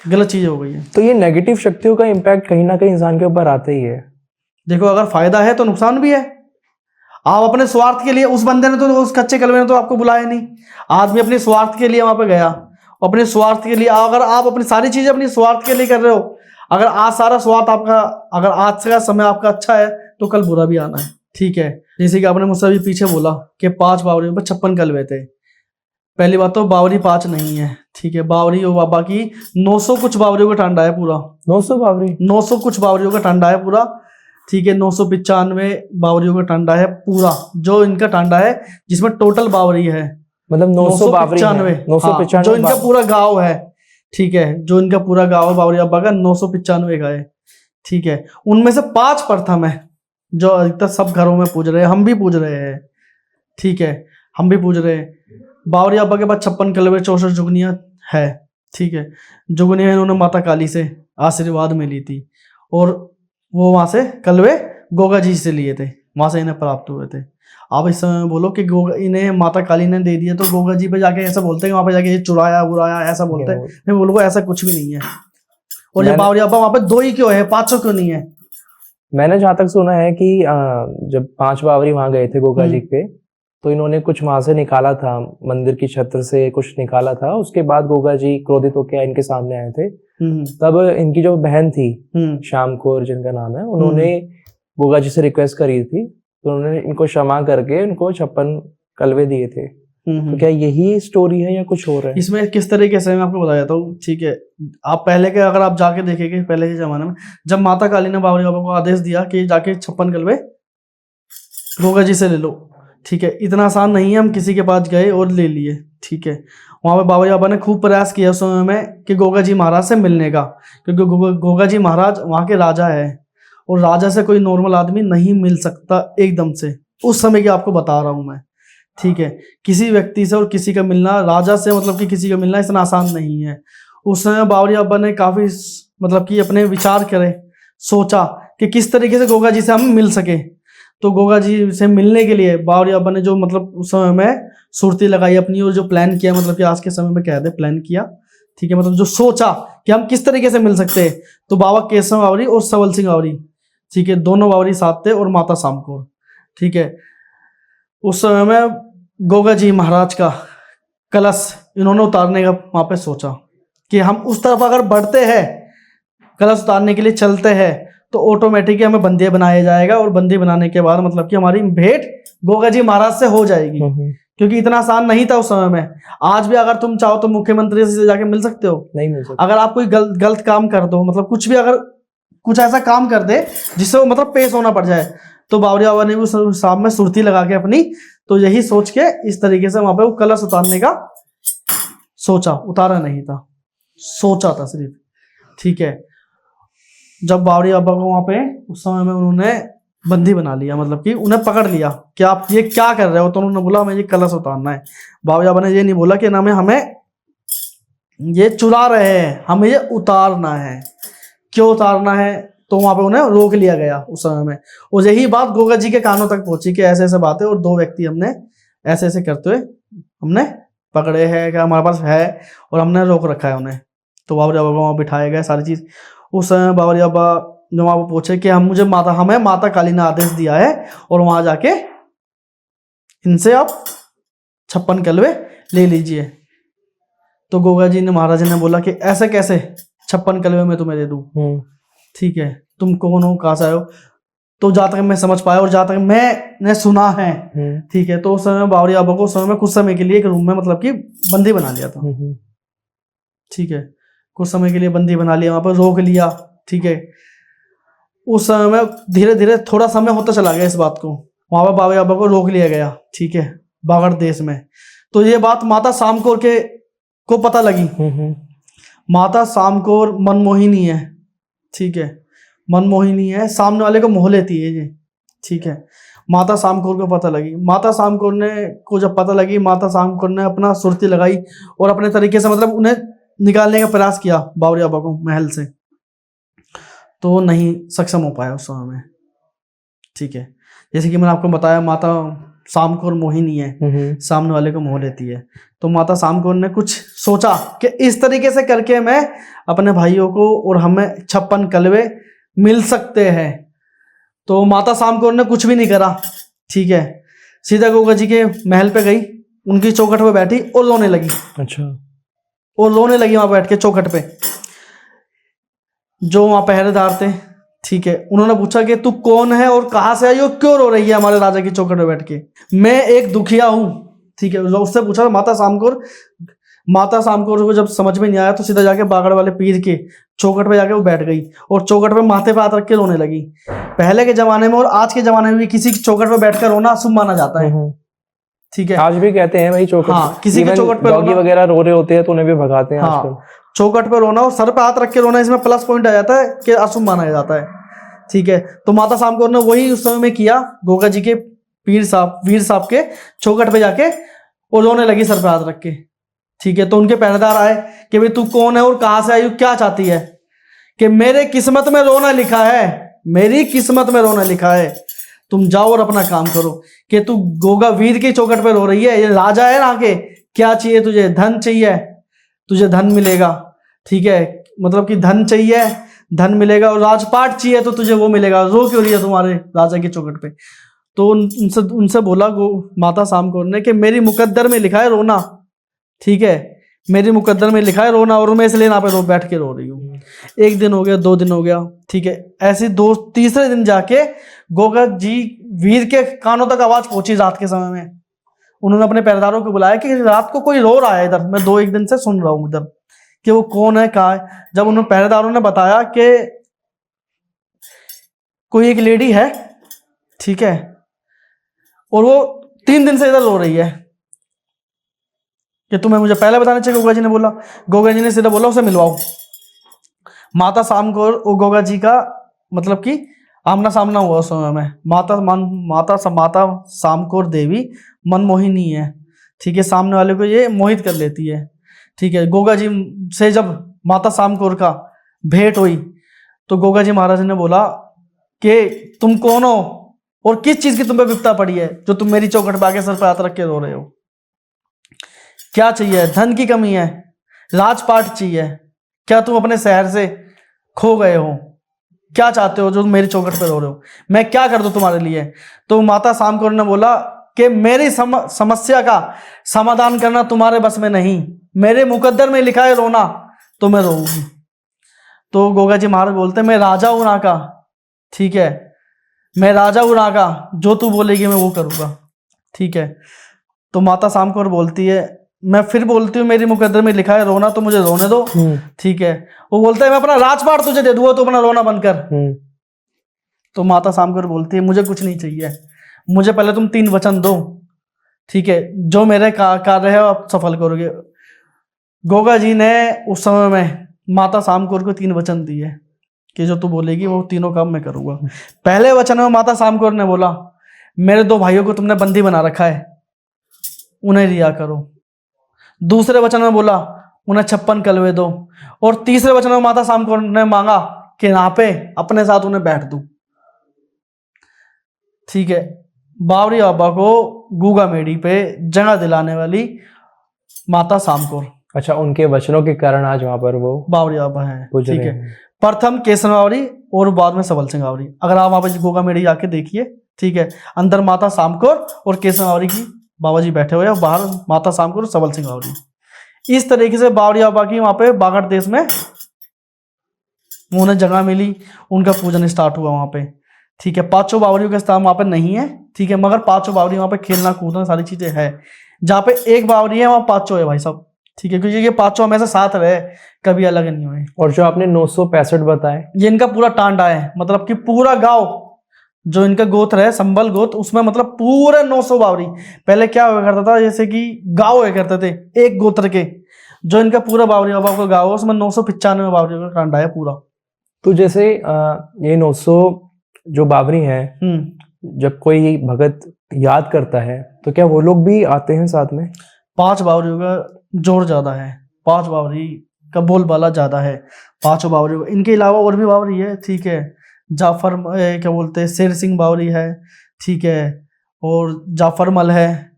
गलत चीज हो गई है। तो ये नेगेटिव शक्तियों का इम्पैक्ट कहीं ना कहीं इंसान के ऊपर आता ही है। देखो, अगर फायदा है तो नुकसान भी है। आप अपने स्वार्थ के लिए, उस बंदे ने तो, उस कच्चे कलवे ने तो आपको बुलाया नहीं, आदमी अपने स्वार्थ के लिए वहां पे गया। अपने स्वार्थ के लिए, अगर आप अपनी सारी चीजें अपनी स्वार्थ के लिए कर रहे हो, अगर आज सारा स्वार्थ आपका, अगर आज का समय आपका अच्छा है तो कल बुरा भी आना है, ठीक है। जैसे कि आपने मुझसे अभी पीछे बोला कि 5 बावरियों पर 56 कलवे थे। पहली बात तो बावरी 5 नहीं है, ठीक है। बावरी और बाबा की 900 कुछ बावरियों का टांडा है पूरा। 900 बावरी? 900 कुछ बावरियों का टांडा है पूरा, ठीक है। 995 बावरियों का टांडा है पूरा, जो इनका टांडा है, जिसमें टोटल बावरी है, मतलब 995, 995 जो इनका पूरा गांव है, ठीक है। जो इनका पूरा गांव है बावरी अब्बा का, 995 का है, ठीक है। उनमें से 5 प्रथम है, जो अधिकतर सब घरों में पूज रहे हैं, हम भी पूज रहे हैं, ठीक है। हम भी पूज रहे हैं। बावरी अब्बा के पास 56 कलवे 64 जुगनियां है, ठीक है। जुगनियां इन्होंने माता काली से आशीर्वाद में ली थी, और वो वहां से कलवे गोगा जी से लिए थे, वहां से इन्हें प्राप्त हुए थे। आप इस समय बोलो कि इन्हें माता काली ने दे दिया, तो गोगा जी पे जाके ऐसा बोलते हैं, वहां पे जाके ये चुराया बुराया ऐसा बोलते हैं। मैं बोलूँगा ऐसा कुछ भी नहीं है। और ये बावरी अब्बा वहां पे 2 ही क्यों है, 500 क्यों नहीं है? मैंने जहां तक सुना है कि जब 5 बावरी वहां गए थे गोगा जी पे, तो इन्होंने कुछ वहां से निकाला था, मंदिर की छत्र से कुछ निकाला था। उसके बाद गोगा जी क्रोधित होकर इनके सामने आए थे। तब इनकी जो बहन थी श्याम कौर, जिनका नाम है, उन्होंने गोगा जी से रिक्वेस्ट करी थी, तो उन्होंने इनको क्षमा करके इनको 56 कलवे दिए थे। तो क्या यही स्टोरी है या कुछ और है? इसमें किस तरीके से मैं आपको बता देता हूँ, ठीक है। आप पहले के, अगर आप जाके देखेंगे पहले के जमाने में, जब माता काली ने बावरी बाबा को आदेश दिया कि जाके 56 कलवे गोगा जी से ले लो, ठीक है। इतना आसान नहीं है, हम किसी के पास गए और ले लिए, ठीक है। वहां पे बावरी बाबा ने खूब प्रयास किया उस समय में कि गोगा जी महाराज से मिलने का, क्योंकि गोगा जी महाराज वहां के राजा है, और राजा से कोई नॉर्मल आदमी नहीं मिल सकता एकदम से। उस समय की आपको बता रहा हूं मैं, ठीक है। किसी व्यक्ति से और किसी का मिलना, राजा से मतलब कि किसी का मिलना इतना आसान नहीं है। उस समय बावरी बाबा ने काफी मतलब कि अपने विचार करे, सोचा कि किस तरीके से गोगा जी से हम मिल सके। तो गोगा जी से मिलने के लिए बावरी बाबा ने जो मतलब उस समय में सुरती लगाई अपनी, और जो प्लान किया, मतलब कि आज के समय में कह दे प्लान किया, ठीक है। मतलब जो सोचा कि हम किस तरीके से मिल सकते हैं, तो बाबा केशव बावरी और सबल सिंह बावरी ठीक है, दोनों बावरी साथ थे और माता सामकोर। ठीक है, उस समय में गोगा जी महाराज का कलश इन्होंने उतारने का वहां पे सोचा कि हम उस तरफ अगर बढ़ते हैं, कलश उतारने के लिए चलते हैं, तो ऑटोमेटिकली हमें बंदी बनाया जाएगा, और बंदी बनाने के बाद मतलब कि हमारी भेंट गोगा जी महाराज से हो जाएगी। क्योंकि इतना आसान नहीं था उस समय में। आज भी अगर तुम चाहो तो मुख्यमंत्री से जाके मिल सकते हो, नहीं मिल सकते। अगर आप कोई गलत काम कर दो, मतलब कुछ भी अगर कुछ ऐसा काम कर दे जिससे वो मतलब पेश होना पड़ जाए, तो बावरी बाबा ने भी उस हिसाब में सुरती लगा के अपनी, तो यही सोच के इस तरीके से वहां पे वो कलश उतारने का सोचा, उतारा नहीं था, सोचा था सिर्फ। ठीक है, जब बावरी बाबा को वहां पे उस समय में उन्होंने बंदी बना लिया, मतलब कि उन्हें पकड़ लिया कि आप ये क्या कर रहे हो, तो उन्होंने बोला हमें ये कलश उतारना है। बावरी बाबा ने ये नहीं बोला कि ना हमें ये चुरा रहे हैं, हमें ये उतारना है। क्यों उतारना है, तो वहां पे उन्हें रोक लिया गया उस समय में। और यही बात गोगा जी के कानों तक पहुंची कि ऐसे ऐसे बातें, और 2 व्यक्ति हमने ऐसे ऐसे करते हुए हमने पकड़े हैं, कि हमारे पास है, और हमने रोक रखा है उन्हें। तो बावरी बाबा वहां बिठाया गया सारी चीज। उस समय बावरी बाबा जब वहां पर पूछे कि हमें माता काली ने आदेश दिया है, और वहां जाके इनसे आप 56 कलवे ले लीजिए। तो गोगा जी ने महाराज ने बोला कि ऐसे कैसे 56 कलवे में तुम्हें दे दूं, ठीक है, तुम कौन हो, कहां से आए हो। तो जहां तक मैं समझ पाया और जहां तक मैंने सुना है, ठीक है, तो उस समय बावरी बाबा को उस समय में कुछ समय के लिए एक रूम में मतलब कि बंदी बना लिया था। ठीक है, कुछ समय के लिए बंदी बना लिया, वहां पर रोक लिया। ठीक है, उस समय में धीरे धीरे थोड़ा समय होता चला गया इस बात को, वहां पर बावरी बाबा को रोक लिया गया। ठीक है, बागड़ देश में। तो ये बात माता सामकोर को पता लगी। माता सामकोर मनमोहिनी है। ठीक है, मनमोहिनी है, सामने वाले को मोह लेती है ये। ठीक है, माता सामकोर को पता लगी। माता सामकोर को जब पता लगी, माता सामकोर ने अपना सुरती लगाई और अपने तरीके से मतलब उन्हें निकालने का प्रयास किया बावरी बाबा को महल से, तो नहीं सक्षम हो पाया उस समय में। ठीक है, जैसे कि मैंने आपको बताया, माता सामकोर मोहिनी है, सामने वाले को मोह लेती है। तो माता सामकोर ने कुछ सोचा कि इस तरीके से करके मैं अपने भाइयों को और हमें 56 कलवे मिल सकते हैं। तो माता सामकोर ने कुछ भी नहीं करा। ठीक है, सीधा गोगा जी के महल पे गई, उनकी चौखट पे बैठी और रोने लगी। अच्छा, और रोने लगी वहां बैठ के चौखट पे। जो वहां पहरेदार थे, ठीक है, उन्होंने पूछा कि तू कौन है और कहां से आई हो, क्यों रो रही है हमारे राजा की चौखट पे बैठ के। मैं एक दुखिया हूं। ठीक है, उससे पूछा माता सामकोर को जब समझ में नहीं आया, तो सीधा जाके बागड़ वाले पीर के चौखट पे जाके वो बैठ गई, और चौखट पे माथे पे हाथ रख के रोने लगी। पहले के जमाने में और आज के जमाने में भी किसी की चौखट पे बैठकर रोना अशुभ माना जाता है। ठीक है, आज भी कहते हैं भाई चौखट, हाँ, किसी के चौखट पे डॉगी वगैरह रो रहे होते हैं तो उन्हें भी भगाते हैं आजकल। चौखट पे रोना और सर पे हाथ रख के रोना, इसमें प्लस पॉइंट आ जाता है कि अशुभ माना जाता है। ठीक है, तो माता सामकोर ने वही उस समय में किया, गोगा जी के वीर साहब के चौखट पे जाके और रोने लगी सर पे हाथ रख के। ठीक है, तो उनके पहरेदार आए कि भाई तू कौन है और कहां से आई, क्या चाहती है। कि मेरे किस्मत में रोना लिखा है, मेरी किस्मत में रोना लिखा है, तुम जाओ और अपना काम करो। कि तू गोगा वीर की चौखट पे रो रही है, ये राजा है ना, के क्या चाहिए तुझे, धन चाहिए, तुझे धन मिलेगा। ठीक है, मतलब कि धन चाहिए, धन मिलेगा, और राजपाट चाहिए तो तुझे वो मिलेगा, रो क्यों रही है तुम्हारे राजा की चौखट पे। तो उनसे बोला माता सामकोर ने कि मेरी मुकद्दर में लिखा है रोना। ठीक है, मेरी मुकद्दर में लिखा है रोना, और मैं इसलिए यहाँ पे बैठ के रो रही हूँ। 1 दिन हो गया, 2 दिन हो गया। ठीक है, ऐसे तीसरे दिन जाके गोगा जी वीर के कानों तक आवाज पहुंची रात के समय में। उन्होंने अपने पहरेदारों को बुलाया कि रात को कोई रो रहा है इधर, मैं 2-1 दिन से सुन रहा हूं इधर, कि वो कौन है, कहाँ है। जब उन्होंने पहरेदारों ने बताया कि कोई एक लेडी है, ठीक है, और वो 3 दिन से इधर रो रही है, कि तुम्हें मुझे पहले बताना चाहिए, गोगा जी ने बोला। गोगा जी ने सीधा बोला उसे मिलवाओ। माता सामकोर और गोगा जी का मतलब कि आमना सामना हुआ उस समय में। माता सामकोर देवी मनमोहिनी है। ठीक है, सामने वाले को ये मोहित कर लेती है। ठीक है, गोगा जी से जब माता सामकोर का भेंट हुई, तो गोगा जी महाराज ने बोला कि तुम कौन हो और किस चीज की तुम पे विपदा पड़ी है, जो तुम मेरी चौखट पे आके सर पे हाथ रख के रो रहे हो। क्या चाहिए, धन की कमी है, राजपाट चाहिए, क्या तुम अपने शहर से खो गए हो। क्या चाहते हो जो मेरी चौखट पे रो रहे हो, मैं क्या कर दूं तुम्हारे लिए? तो माता शाम कौर ने बोला कि मेरी समस्या का समाधान करना तुम्हारे बस में नहीं, मेरे मुकद्दर में लिखा है रोना, तो मैं रोऊंगी। तो गोगा जी महाराज बोलते मैं राजा हूं ना का, ठीक है, मैं राजा हूं ना का, जो तू बोलेगी मैं वो करूंगा, ठीक है। तो माता शाम कौर बोलती है, मैं फिर बोलती हूँ मेरी मुकद्दर में लिखा है रोना, तो मुझे रोने दो, ठीक है। वो बोलता है मैं अपना राजपाट तुझे दे दूंगा, तो अपना रोना बंद कर। तो माता शाम कौर बोलती है मुझे कुछ नहीं चाहिए, मुझे पहले तुम 3 वचन दो, ठीक है, जो मेरे कार्य है आप सफल करोगे। गोगा जी ने उस समय में माता शाम कौर को 3 वचन दिए कि जो तू बोलेगी वो तीनों काम मैं करूंगा। पहले वचन में माता शाम कौर ने बोला मेरे 2 भाइयों को तुमने बंदी बना रखा है, उन्हें रिहा करो। दूसरे वचन में बोला उन्हें 56 कलवे दो। और तीसरे वचन में माता शाम कौर ने मांगा कि यहाँ पे अपने साथ उन्हें बैठ दूं, ठीक है। बावरी बाबा को गूगा मेड़ी पे जगह दिलाने वाली माता शाम कौर, अच्छा, उनके वचनों के कारण आज वहां पर वो बावरी बाबा है, ठीक है। प्रथम केसर बावरी और बाद में सबल सिंह बावरी। अगर आप वहां पर गूगा मेड़ी जाके देखिए, ठीक है, अंदर माता शाम कौर और केसर बावरी की बाबा जी बैठे हुए हैं, बाहर माता शाम कौर और सबल सिंह बावरी। इस तरीके से बावरी बाबा की वहां पे बागड़ देश में उन्हें जगह मिली, उनका पूजन स्टार्ट हुआ वहां पे, ठीक है। 5 बावरियों का स्थान वहां पे नहीं है, ठीक है, मगर 5 बावरी वहां पे खेलना कूदना सारी चीजें है। जहाँ पे एक बावरी है वहां 5 है भाई साहब, ठीक है, क्योंकि ये 5 हमेशा साथ रहे, कभी अलग नहीं हुए। और जो आपने 965 बताए, ये इनका पूरा टांडा है, मतलब कि पूरा गांव जो इनका गोत्र है संबल गोत्र, उसमें मतलब पूरे 900 बावरी। पहले क्या हुआ करता था, जैसे कि गांव हुआ करते थे एक गोत्र के, जो इनका पूरा बावरी बाबा का गांव है उसमें 995 बावरियों का टांडा है पूरा। तो जैसे ये 900 जो बावरी हैं, जब कोई भगत याद करता है तो क्या वो लोग भी आते हैं साथ में? 5 बावरियों का जोर ज्यादा है, 5 बावरी का बोलबाला ज्यादा है, 5 बावरियों का। इनके अलावा और भी बावरी है, ठीक है, जाफर क्या बोलते हैं शेर सिंह बावरी है, ठीक है, और जाफर मल है,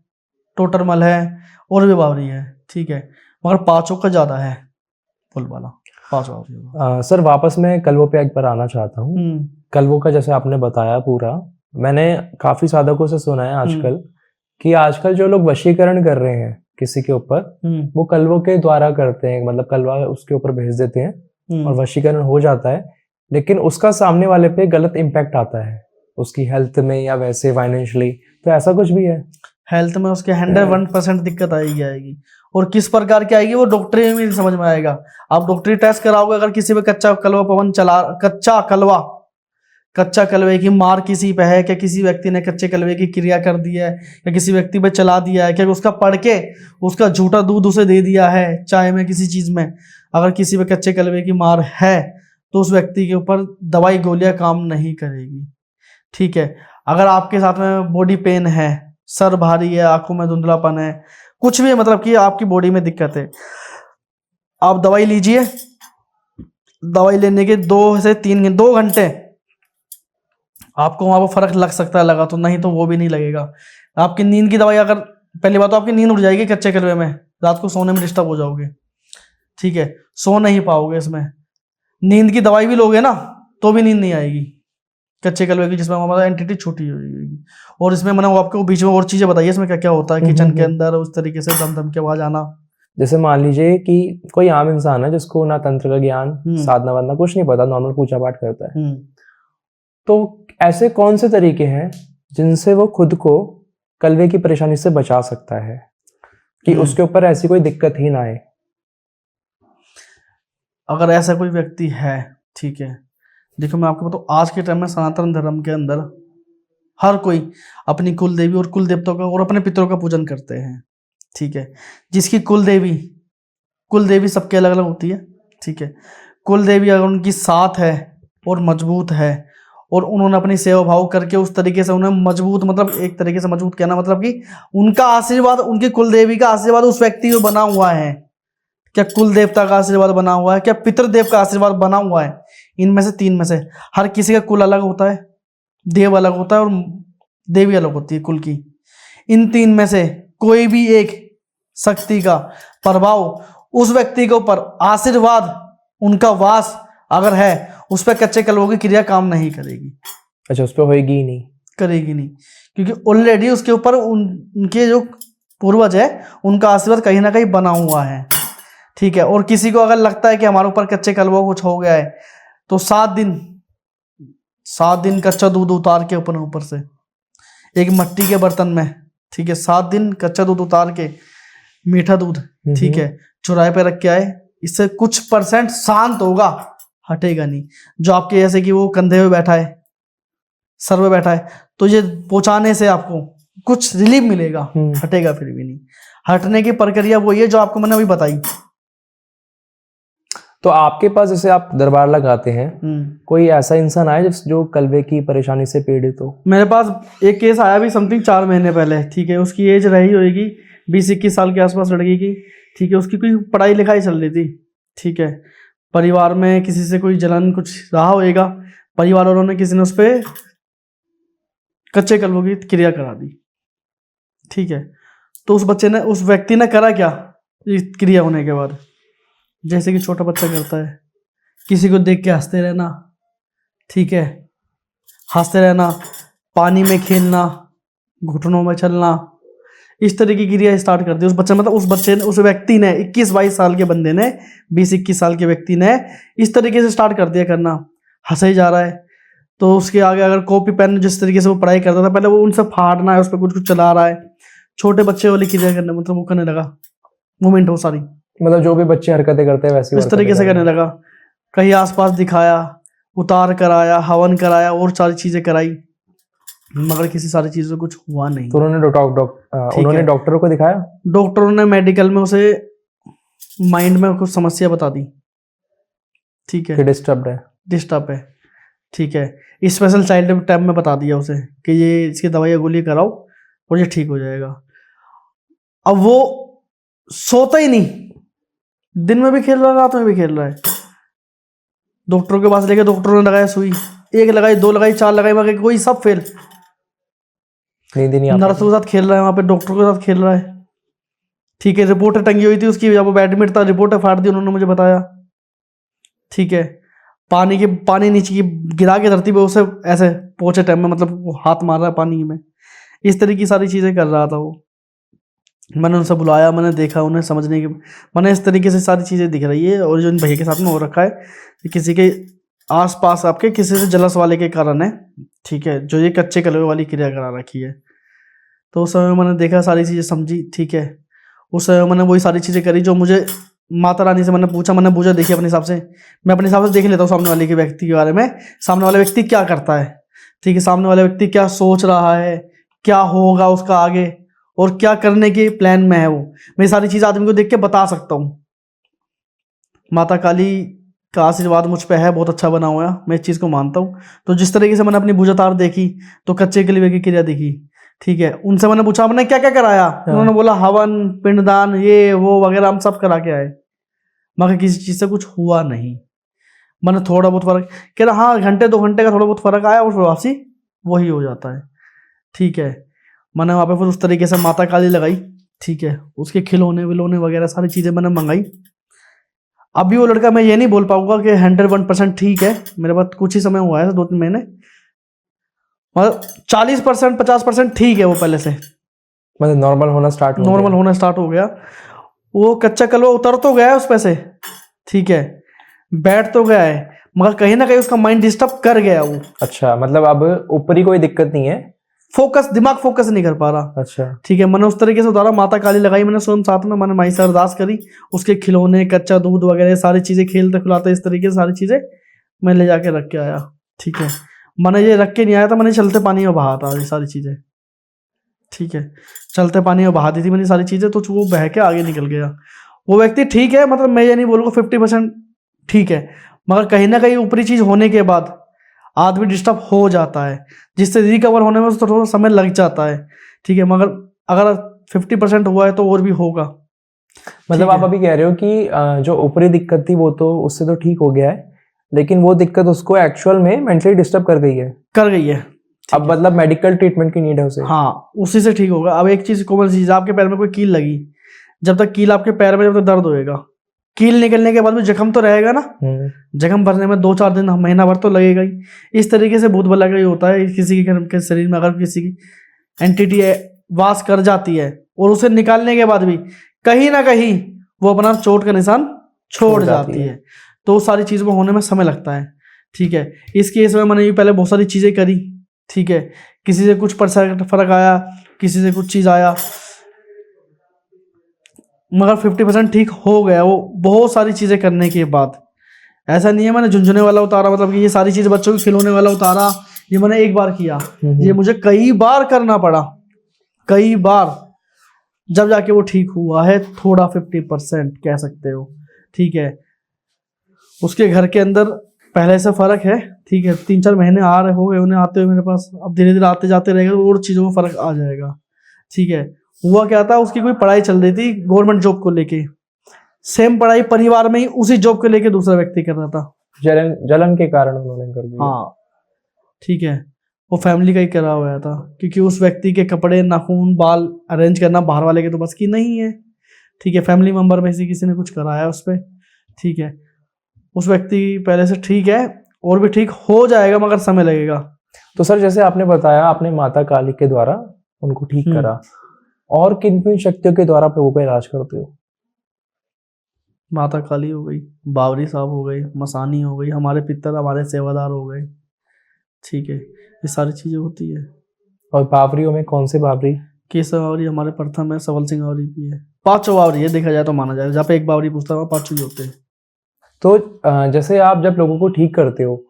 टोटर मल है, और भी बावरी है, ठीक है, मगर 5 का ज्यादा है बोलबाला, 5 बावरी। सर वापस मैं कलवों पे एक बार आना चाहता हूँ। कलवों का जैसे आपने बताया पूरा, मैंने काफी साधकों से सुना है आजकल कि आजकल जो लोग वशीकरण कर रहे हैं किसी के ऊपर, वो कलवों के द्वारा करते हैं, मतलब कलवा उसके ऊपर भेज देते हैं और वशीकरण हो जाता है, लेकिन उसका सामने वाले पे गलत इम्पैक्ट आता है उसकी हेल्थ में या वैसे फाइनेंशियली, तो ऐसा कुछ भी है? हेल्थ में उसके 101% दिक्कत आएगी, और किस प्रकार की आएगी वो डॉक्टरी में नहीं समझ में आएगा। आप डॉक्टरी टेस्ट कराओगे, अगर किसी पे कच्चा कलवा पवन चला, कच्चा कलवे की मार किसी पे है, क्या किसी व्यक्ति ने कच्चे कलवे की क्रिया कर दी है, या किसी व्यक्ति पे चला दिया है, क्या उसका पढ़ के उसका झूठा दूध उसे दे दिया है चाय में किसी चीज में, अगर किसी पे कच्चे कलवे की मार है तो उस व्यक्ति के ऊपर दवाई गोलियां काम नहीं करेगी, ठीक है। अगर आपके साथ में बॉडी पेन है, सर भारी है, आंखों में धुंधलापन है, कुछ भी मतलब कि आपकी बॉडी में दिक्कत है, आप दवाई लीजिए, दवाई लेने के 2 से 2 घंटे आपको वहां पर फर्क लग सकता है, लगा तो, नहीं तो वो भी नहीं लगेगा। आपकी नींद की दवाई, अगर पहली बात तो आपकी नींद उड़ जाएगी कच्चे कलवे में, रात को सोने में डिस्टर्ब हो जाओगे, ठीक है, सो नहीं पाओगे। इसमें नींद की दवाई भी लोगे ना तो भी नींद नहीं आएगी कच्चे कलवे की, जिसमें हमारा एंटिटी छूटी होगी। और इसमें मैंने आपको बीच में और चीजें बताई, इसमें क्या क्या होता है किचन के अंदर, उस तरीके से दम दम की आवाज आना। जैसे मान लीजिए कि कोई आम इंसान है जिसको ना तंत्र का ज्ञान, साधना वाधना कुछ नहीं पता, नॉर्मल पूजा पाठ करता है, तो ऐसे कौन से तरीके हैं जिनसे वो खुद को कलवे की परेशानी से बचा सकता है कि उसके ऊपर ऐसी कोई दिक्कत ही ना आए? अगर ऐसा कोई व्यक्ति है, ठीक है, देखो मैं आपको बताऊं, आज के टाइम में सनातन धर्म के अंदर हर कोई अपनी कुल देवी और कुल देवताओं का और अपने पितरों का पूजन करते हैं, ठीक है। जिसकी कुल देवी सबके अलग अलग होती है, ठीक है। कुल देवी अगर उनकी साथ है और मजबूत है, और उन्होंने अपनी सेवा भाव करके उस तरीके से उन्हें मजबूत, मतलब एक तरीके से मजबूत कहना मतलब कि उनका आशीर्वाद, उनकी कुल देवी का आशीर्वाद उस व्यक्ति में बना हुआ है, क्या कुल देवता का आशीर्वाद बना हुआ है, क्या पितृदेव का आशीर्वाद बना हुआ है, इनमें से 3 में से। हर किसी का कुल अलग होता है, देव अलग होता है और देवी अलग होती है कुल की। इन 3 में से कोई भी एक शक्ति का प्रभाव उस व्यक्ति के ऊपर, आशीर्वाद, उनका वास अगर है, उस पर कच्चे कलवों की क्रिया काम नहीं करेगी, अच्छा, उस पर होएगी ही नहीं। करेगी नहीं, क्योंकि ऑलरेडी उसके ऊपर उनके जो पूर्वज है उनका आशीर्वाद कहीं ना कहीं बना हुआ है। ठीक है, और किसी को अगर लगता है कि हमारे ऊपर कच्चे कलवों कुछ हो गया है तो 7 दिन कच्चा दूध उतार के ऊपर से एक मिट्टी के बर्तन में, ठीक है, 7 दिन कच्चा दूध उतार के, मीठा दूध, ठीक है, चौराहे पे रख के आए, इससे कुछ % शांत होगा, हटेगा नहीं। जो आपके जैसे कि वो कंधे पे बैठा है, सर पे बैठा है, तो ये पहुंचाने से आपको कुछ रिलीफ मिलेगा, हटेगा फिर भी नहीं। हटने की प्रक्रिया वही है जो आपको मैंने अभी बताई। तो आपके पास जैसे आप दरबार लगाते हैं, कोई ऐसा इंसान आया जो कलवे की परेशानी से पीड़ित हो? मेरे पास एक केस आया भी समथिंग 4 महीने पहले, ठीक है, उसकी एज रही होगी 20-21 साल के आसपास लड़की की, ठीक है, उसकी कोई पढ़ाई लिखाई चल रही थी, ठीक है, परिवार में किसी से कोई जलन कुछ रहा होएगा, परिवार वालों ने किसी ने उस पर कच्चे कलवों की क्रिया करा दी, ठीक है। तो उस व्यक्ति ने करा क्या, इस क्रिया होने के बाद, जैसे कि छोटा बच्चा करता है, किसी को देख के हंसते रहना, ठीक है, हंसते रहना, पानी में खेलना, घुटनों में चलना, इस तरह की क्रिया स्टार्ट कर दी उस बच्चे, मतलब उस व्यक्ति ने, 21-22 साल के बंदे ने, 20-21 साल के व्यक्ति ने इस तरीके से स्टार्ट कर दिया करना, हंसा ही जा रहा है। तो उसके आगे अगर कॉपी पेन जिस तरीके से वो पढ़ाई करता था पहले, वो उनसे फाड़ना है, उस पर कुछ चला रहा है, छोटे बच्चे वाली क्रिया करने, मतलब वो करने लगा, मूवमेंट वो सारी, मतलब जो भी बच्चे हरकतें करते हैं वैसी इस तरीके से करने लगा। कहीं आसपास दिखाया, उतार कराया, हवन कराया और सारी चीजें कराई, मगर किसी सारी चीजों कुछ हुआ नहीं। तो उन्होंने डॉक्टरों को दिखाया? डॉक्टरों ने मेडिकल में उसे माइंड में कुछ समस्या बता दी, ठीक है, डिस्टर्ब है, ठीक है, स्पेशल चाइल्ड टाइम में बता दिया उसे कि ये इसकी दवाई गोली कराओ और ये ठीक हो जाएगा। अब वो सोता ही नहीं, दिन में भी खेल रहा है, रात में भी खेल रहा है। डॉक्टरों के पास लेके डॉक्टरों ने लगाया सुई, 1 लगाई, 2 लगाई, 4 लगाई, मगर कोई सब फेल। नर्स के साथ खेल रहा है, वहां पे डॉक्टर के साथ खेल रहा है, ठीक है, रिपोर्टें टंगी हुई थी उसकी, जब वो एडमिट था रिपोर्टें फाड़ दी उन्होंने, मुझे बताया, ठीक है, पानी नीचे की गिरा के धरती पे उसे ऐसे पहुंचे टाइम में, मतलब वो हाथ मार रहा है पानी में, इस तरह की सारी चीजें कर रहा था वो। मैंने उनसे बुलाया, मैंने देखा, उन्हें समझने की, मैंने इस तरीके से सारी चीजें दिख रही है। और जो इन भैया के साथ में हो रखा है, किसी के आसपास आपके किसी से जलस वाले के कारण है, ठीक है, जो ये कच्चे कलवे वाली क्रिया करा रखी है। तो उस समय मैंने देखा, सारी चीजें समझी, ठीक है, उस समय मैंने वही सारी चीजें करी जो मुझे माता रानी से मैंने पूछा, देखिए अपने हिसाब से, मैं अपने हिसाब से देख लेता हूँ सामने वाले के व्यक्ति के बारे में, सामने वाला व्यक्ति क्या करता है, ठीक है, सामने वाला व्यक्ति क्या सोच रहा है, क्या होगा उसका आगे, और क्या करने के प्लान में है वो, मैं सारी चीज आदमी को देख के बता सकता हूँ। माता काली का आशीर्वाद मुझ पे है, बहुत अच्छा बना हुआ है, मैं इस चीज को मानता हूँ। तो जिस तरीके से मैंने अपनी भुजातार देखी, तो कच्चे कलवे की क्रिया देखी, ठीक है, उनसे मैंने पूछा आपने क्या क्या कराया, उन्होंने बोला हवन, पिंडदान, ये वो वगैरह हम सब करा के आए, मगर किसी चीज से कुछ हुआ नहीं। मैंने थोड़ा बहुत फर्क कह रहा, हाँ 1-2 घंटे का थोड़ा बहुत फर्क आया और वापसी वही हो जाता है, ठीक है। मैंने वहाँ पे फिर उस तरीके से माता काली लगाई, ठीक है, उसके खिलौने विलौने वगैरह सारी चीजें मैंने मंगाई। अभी वो लड़का, मैं ये नहीं बोल पाऊंगा कि 101% ठीक है, मेरे पास कुछ ही समय हुआ है, 2-3 महीने, मतलब 40% 50% ठीक है वो पहले से, मतलब नॉर्मल होना स्टार्ट हो गया। वो कच्चा कलवा उतर तो गया है उस पे से, ठीक है, बैठ तो गया है, मगर कहीं ना कहीं उसका माइंड डिस्टर्ब कर गया वो। अच्छा, मतलब अब ऊपरी कोई दिक्कत नहीं है, दिमाग फोकस नहीं कर पा रहा। अच्छा, ठीक है, मैंने उस तरीके से उतारा, माता काली लगाई मैंने स्वयं साथ में, मैंने माई से अरदास करी, उसके खिलौने, कच्चा दूध वगैरह सारी चीजें, खेलते खिलाते इस तरीके से सारी चीजें मैं ले जाके रख के आया, ठीक है। मैंने ये रख के नहीं आया था, मैंने चलते पानी में बहा था ये सारी चीजें, ठीक है, चलते पानी में बहा दी थी मैंने सारी चीजें, तो वो बह के आगे निकल गया। वो व्यक्ति ठीक है, मतलब मैं ये नहीं बोलूँगा 50% ठीक है, मगर कहीं ना कहीं ऊपरी चीज होने के बाद आदमी डिस्टर्ब हो जाता है, जिससे रिकवर होने में थोड़ा समय लग जाता है, ठीक है, मगर अगर 50% हुआ है तो और भी होगा। मतलब आप अभी कह रहे हो कि जो ऊपरी दिक्कत थी वो तो उससे तो ठीक हो गया है, लेकिन वो दिक्कत उसको एक्चुअल में मेंटली डिस्टर्ब कर गई है। अब मतलब मेडिकल ट्रीटमेंट की नीड है उसे। हाँ, उसी से ठीक होगा। अब एक चीज कॉमन चीज, आपके पैर में कोई कील लगी, जब तक कील आपके पैर में, जब तक दर्द होएगा, कील निकलने के बाद भी जख्म तो रहेगा ना, जख्म भरने में 2-4 दिन महीना भर तो लगेगा ही। इस तरीके से भूत भला का ही होता है, किसी के शरीर में अगर किसी की एंटिटी वास कर जाती है और उसे निकालने के बाद भी कहीं ना कहीं वो अपना चोट का निशान छोड़ जाती है, तो सारी चीज़ में होने में समय लगता है। ठीक है, इस केस में मैंने पहले बहुत सारी चीज़ें करी। ठीक है, किसी से कुछ फर्क आया, किसी से कुछ चीज़ आया, मगर 50% ठीक हो गया वो बहुत सारी चीज़ें करने के बाद। ऐसा नहीं है मैंने झुंझुने वाला उतारा, मतलब कि ये सारी चीज़ बच्चों के खिलौने वाला उतारा, ये मैंने एक बार किया, ये मुझे कई बार करना पड़ा, कई बार, जब जाके वो ठीक हुआ है थोड़ा 50% कह सकते हो। ठीक है, उसके घर के अंदर पहले से फर्क है। ठीक है, 3-4 महीने आ रहे हो गए उन्हें आते हुए मेरे पास, अब धीरे धीरे आते जाते रहेगा और चीज़ों में फर्क आ जाएगा। ठीक है, हुआ क्या था, उसकी कोई पढ़ाई चल रही थी गवर्नमेंट जॉब को लेके, सेम पढ़ाई परिवार में ही उसी जॉब को लेके दूसरा व्यक्ति कर रहा था, जलन के कारण उन्होंने कर दिया। हाँ ठीक है, वो फैमिली का ही करा हुआ था, क्योंकि उस व्यक्ति के कपड़े, नाखून, बाल अरेंज करना बाहर वाले के तो बस की नहीं है। ठीक है, फैमिली मेंबर में से किसी ने कुछ कराया उस पर। ठीक है, उस व्यक्ति पहले से ठीक है और भी ठीक हो जाएगा, मगर समय लगेगा। तो सर जैसे आपने बताया आपने माता काली के द्वारा उनको ठीक करा, और किन किन शक्तियों के द्वारा प्रभु का इलाज करते हो? माता काली हो गई, बावरी साहब हो गई, मसानी हो गई, हमारे पितर हमारे सेवादार हो गए। ठीक है, ये सारी चीज़ें होती है। और बावरियों में कौन से बावरी? केसव बावरी हमारे प्रथम है, सबल सिंह बावरी भी है, 5 बावरी है देखा जाए तो, माना जाए जहाँ पे एक बावरी पूछता है 5 ही होते हैं। तो जैसे आप जब लोगों को ठीक करते हो,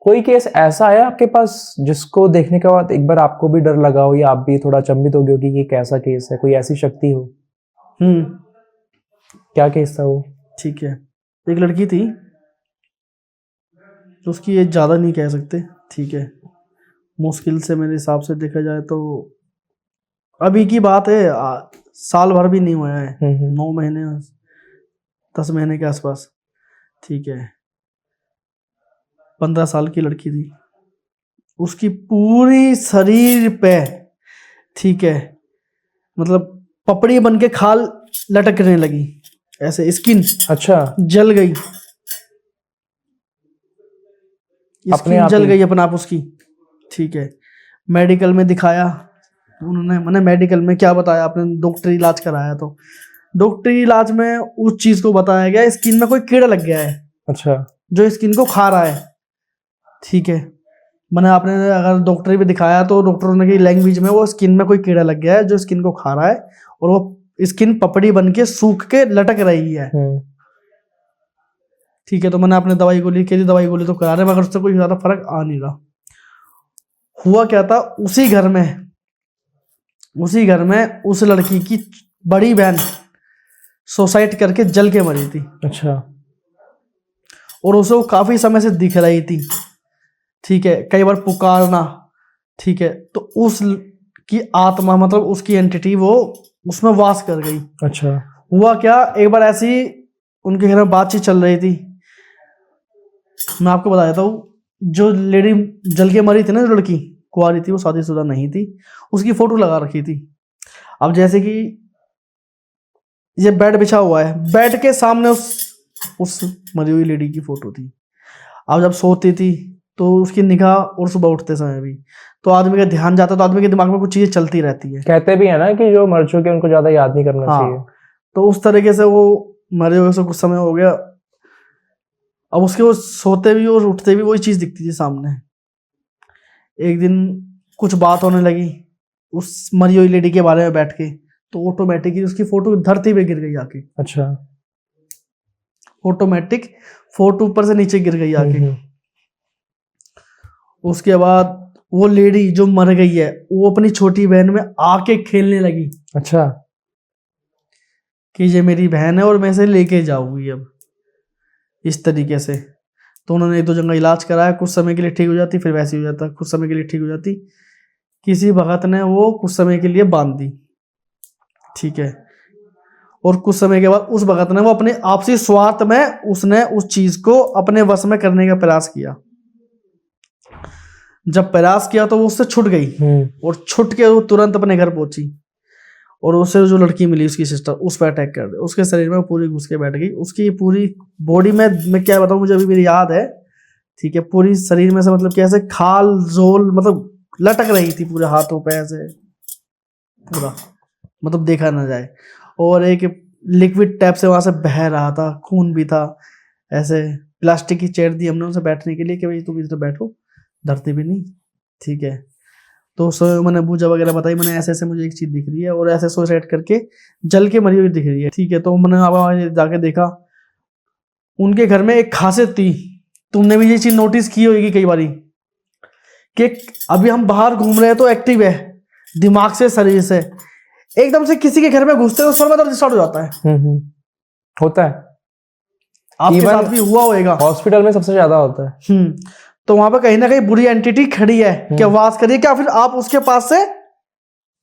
कोई केस ऐसा है आपके पास जिसको देखने के बाद एक बार आपको भी डर लगा हो या आप भी थोड़ा चंभित हो गए हो कि ये कैसा केस है, कोई ऐसी शक्ति हो? क्या केस था वो? ठीक है, एक लड़की थी, उसकी एज ज़्यादा नहीं कह सकते। ठीक है, मुश्किल से मेरे हिसाब से देखा जाए तो अभी की बात है, साल भर भी नहीं हुआ है, 9 महीने 10 महीने के आसपास। ठीक है, 15 साल की लड़की थी, उसकी पूरी शरीर पे, ठीक है, मतलब पपड़ी बन के खाल लटकने लगी ऐसे, स्किन अच्छा जल गई, स्किन जल गई अपने आप उसकी। ठीक है, मेडिकल में दिखाया उन्होंने, मैंने मेडिकल में क्या बताया, आपने डॉक्टरी इलाज कराया, तो डॉक्टरी इलाज में उस चीज को बताया गया स्किन में कोई कीड़ा लग गया है, अच्छा, जो स्किन को खा रहा है। ठीक है, मैंने आपने अगर डॉक्टरी में दिखाया तो डॉक्टरों ने की लैंग्वेज में वो स्किन में कोई कीड़ा लग गया है जो स्किन को खा रहा है, और वो स्किन पपड़ी बन के सूख के लटक रही है। ठीक है, तो मैंने आपने दवाई गोली के दी, दवाई गोली तो करा रहे, मगर उससे कोई ज्यादा फर्क आ नहीं रहा। हुआ क्या था, उसी घर में उस लड़की की बड़ी बहन सुसाइड करके जल के मरी थी। अच्छा, और उसे वो काफी समय से दिख रही थी। ठीक है, कई बार पुकारना। ठीक है, तो उस की आत्मा, मतलब उसकी एंटिटी, वो उसमें वास कर गई। अच्छा, हुआ क्या, एक बार ऐसी उनके घर में बातचीत चल रही थी, मैं आपको बता देता हूँ, जो लेडी जल के मरी थी ना, जो लड़की कुंवारी थी, वो शादीशुदा नहीं थी, उसकी फोटो लगा रखी थी। अब जैसे कि ये बेड बिछा हुआ है, बेड के सामने उस मरी हुई लेडी की फोटो थी। अब जब सोती थी तो उसकी निगाह, और सुबह उठते समय भी, तो आदमी का ध्यान जाता है, तो आदमी के दिमाग में कुछ चीजें चलती रहती है। कहते भी है ना कि जो मर चुके उनको ज्यादा याद नहीं करना चाहिए। तो उस तरीके से वो मरे हुए से कुछ समय हो गया, अब उसके वो सोते भी और उठते भी वही चीज दिखती थी सामने। एक दिन कुछ बात होने लगी उस मरी हुई लेडी के बारे में बैठ के, तो ऑटोमेटिकली उसकी फोटो धरती पे गिर गई आके। अच्छा, ऑटोमेटिक फोटो ऊपर से नीचे गिर गई आके। उसके बाद वो लेडी जो मर गई है, वो अपनी छोटी बहन में आके खेलने लगी। अच्छा, कि ये मेरी बहन है और मैं इसे लेके जाऊंगी अब, इस तरीके से। तो उन्होंने 1-2 जगह इलाज कराया, कुछ समय के लिए ठीक हो जाती, फिर वैसे ही हो जाता, कुछ समय के लिए ठीक हो जाती। किसी भगत ने वो कुछ समय के लिए बांध दी। ठीक है, और कुछ समय के बाद उस भगत ने वो अपने आपसी स्वार्थ में उसने उस चीज को अपने वश में करने का प्रयास किया। जब प्रयास किया तो वो उससे छूट गई, और छूट के वो तुरंत अपने घर पहुंची, और उससे जो लड़की मिली उसकी सिस्टर, उस पर अटैक कर दिया, उसके शरीर में पूरी घुस के बैठ गई, उसकी पूरी बॉडी में मैं क्या बताऊं, मुझे अभी मेरी याद है, ठीक है, पूरी शरीर में से मतलब कैसे खाल जोल मतलब लटक रही थी पूरे हाथों पे ऐसे पूरा, मतलब देखा ना जाए, और एक लिक्विड टाइप से वहां से बह रहा था, खून भी था, ऐसे प्लास्टिक की चेयर दी हमने उनसे बैठने के लिए कि भाई तुम इधर बैठो, डरते भी नहीं, ठीक है। तो उस समय मैंने पूजा वगैरह बताई, मैंने ऐसे ऐसे मुझे एक चीज दिख रही है और ऐसे सुसाइड करके जल के मरी हुई दिख रही है, ठीक है। तो मैंने वहां जाके देखा, उनके घर में एक खासियत थी, तुमने भी ये चीज नोटिस की होगी कई बारी, कि अभी हम बाहर घूम रहे हैं तो एक्टिव है दिमाग से शरीर से, एकदम से किसी के घर में घुसते हैं सर में दर्द स्टार्ट हो जाता है। होता है, आपके साथ भी हुआ होगा, हॉस्पिटल में सबसे ज्यादा होता है। तो वहां पे कहीं ना कहीं बुरी एंटिटी खड़ी है, क्या आवाज करिए, क्या फिर आप उसके पास से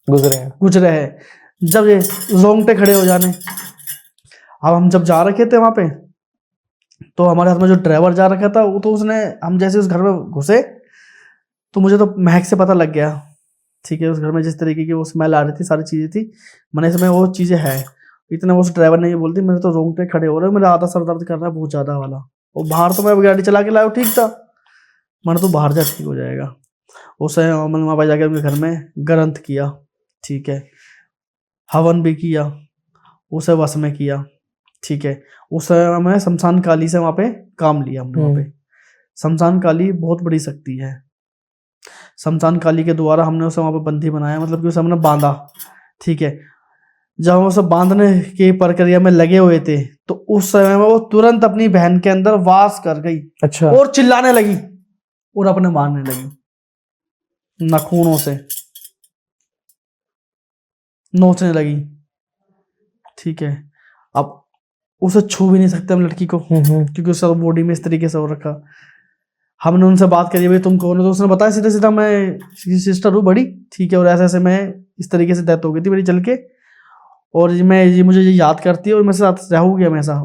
गुजरे हैं, जब ये रोंगटे खड़े हो जाने। अब हम जब जा रखे थे वहां पे, तो हमारे हाथ में जो ड्राइवर जा रखा था, वो तो उसने, हम जैसे उस घर में घुसे तो मुझे तो महक से पता लग गया, ठीक है, उस घर में जिस तरीके की वो स्मेल आ रही थी, सारी चीजें थी, मैंने इसमें वो चीजें है, इतना उस ड्राइवर ने ये बोलती, मेरे तो रोंगटे खड़े हो रहे हैं, मेरा आधा सर दर्द कर रहा है बहुत ज्यादा वाला, और बाहर तो मैं गाड़ी चला के लाया ठीक था, मैंने तो बाहर जा ठीक हो जाएगा। उसे मैंने वहाँ पर जाकर उनके घर में ग्रंथ किया, ठीक है, हवन भी किया, उसे वश में किया, ठीक है। उस समय मैं शमशान काली से वहाँ पे काम लिया हमने, वहाँ पे शमशान काली बहुत बड़ी शक्ति है, शमशान काली के द्वारा हमने उसे वहाँ पे बंदी बनाया, मतलब कि उसे हमने बांधा, ठीक है। जब हम उसे बांधने की प्रक्रिया में लगे हुए थे, तो उस समय में वो तुरंत अपनी बहन के अंदर वास कर गई, अच्छा, और चिल्लाने लगी और अपने मारने लगी, नाखूनों से नोचने लगी, ठीक है। अब उसे छू भी नहीं सकते हम लड़की को, क्योंकि उसका बॉडी में इस तरीके से हो रखा। हमने उनसे बात करी, भाई तुम कौन हो, तो उसने बताया सीधा सीधा, मैं सिस्टर हूँ बड़ी, ठीक है, और ऐसे ऐसे मैं इस तरीके से डेथ हो गई थी मेरी जल के, और मुझे ये याद करती है और मेरे साथ रहूगी हमेशा,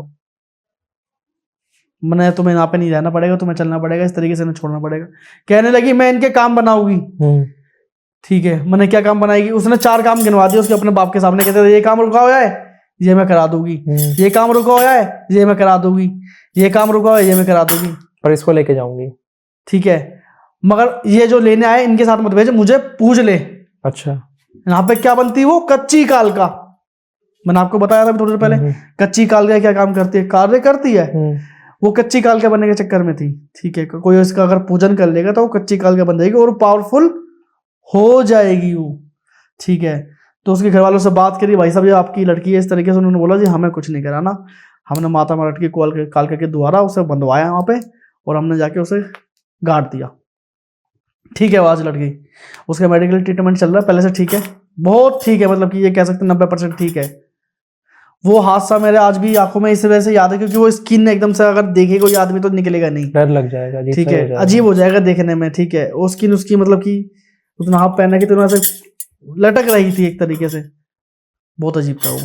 मैंने तुम्हें यहाँ पे नहीं रहना पड़ेगा, तुम्हें चलना पड़ेगा, इस तरीके से नहीं छोड़ना पड़ेगा। कहने लगी मैं इनके काम बनाऊंगी, ठीक है। मैंने क्या काम बनाएगी, उसने 4 काम गिनवा दिए उसके अपने बाप के सामने, कहते थे ये काम रुका हुआ है ये मैं करा दूंगी, ये काम रुका हुआ है ये मैं करा दूंगी, ये काम रुका हुआ है ये मैं करा दूंगी, और इसको लेके जाऊंगी, ठीक है। मगर ये जो लेने आए इनके साथ मत भेजे, मुझे पूछ ले। अच्छा, यहाँ पे क्या बनती है, वो कच्ची काल का, मैंने आपको बताया था थोड़ी देर पहले, कच्ची काल का क्या काम करती है, कार्य करती है, वो कच्ची काल का बनने के चक्कर में थी, ठीक है। कोई इसका अगर पूजन कर लेगा तो वो कच्ची काल का बन जाएगी और पावरफुल हो जाएगी वो, ठीक है। तो उसके घर वालों से बात करी, भाई साहब ये आपकी लड़की है, इस तरीके से, उन्होंने बोला जी हमें कुछ नहीं कराना, हमने माता मराठ की काल के द्वारा उसे बंधवाया वहाँ पे, और हमने जाके उसे गाड़ दिया, ठीक है। आवाज लट गई, उसका मेडिकल ट्रीटमेंट चल रहा है पहले से, ठीक है, बहुत ठीक है, मतलब कि ये कह सकते हैं 90% ठीक है। वो हादसा मेरे आज भी आंखों में इस वजह से याद है, क्योंकि वो स्किन एकदम से अगर देखे कोई आदमी तो निकलेगा नहीं, डर लग जाएगा, ठीक है, अजीब हो जाएगा देखने में, ठीक है। वो स्किन उसकी मतलब कि उतना हाफ पहना के तो ऐसे लटक रही थी एक तरीके से, बहुत अजीब था वो।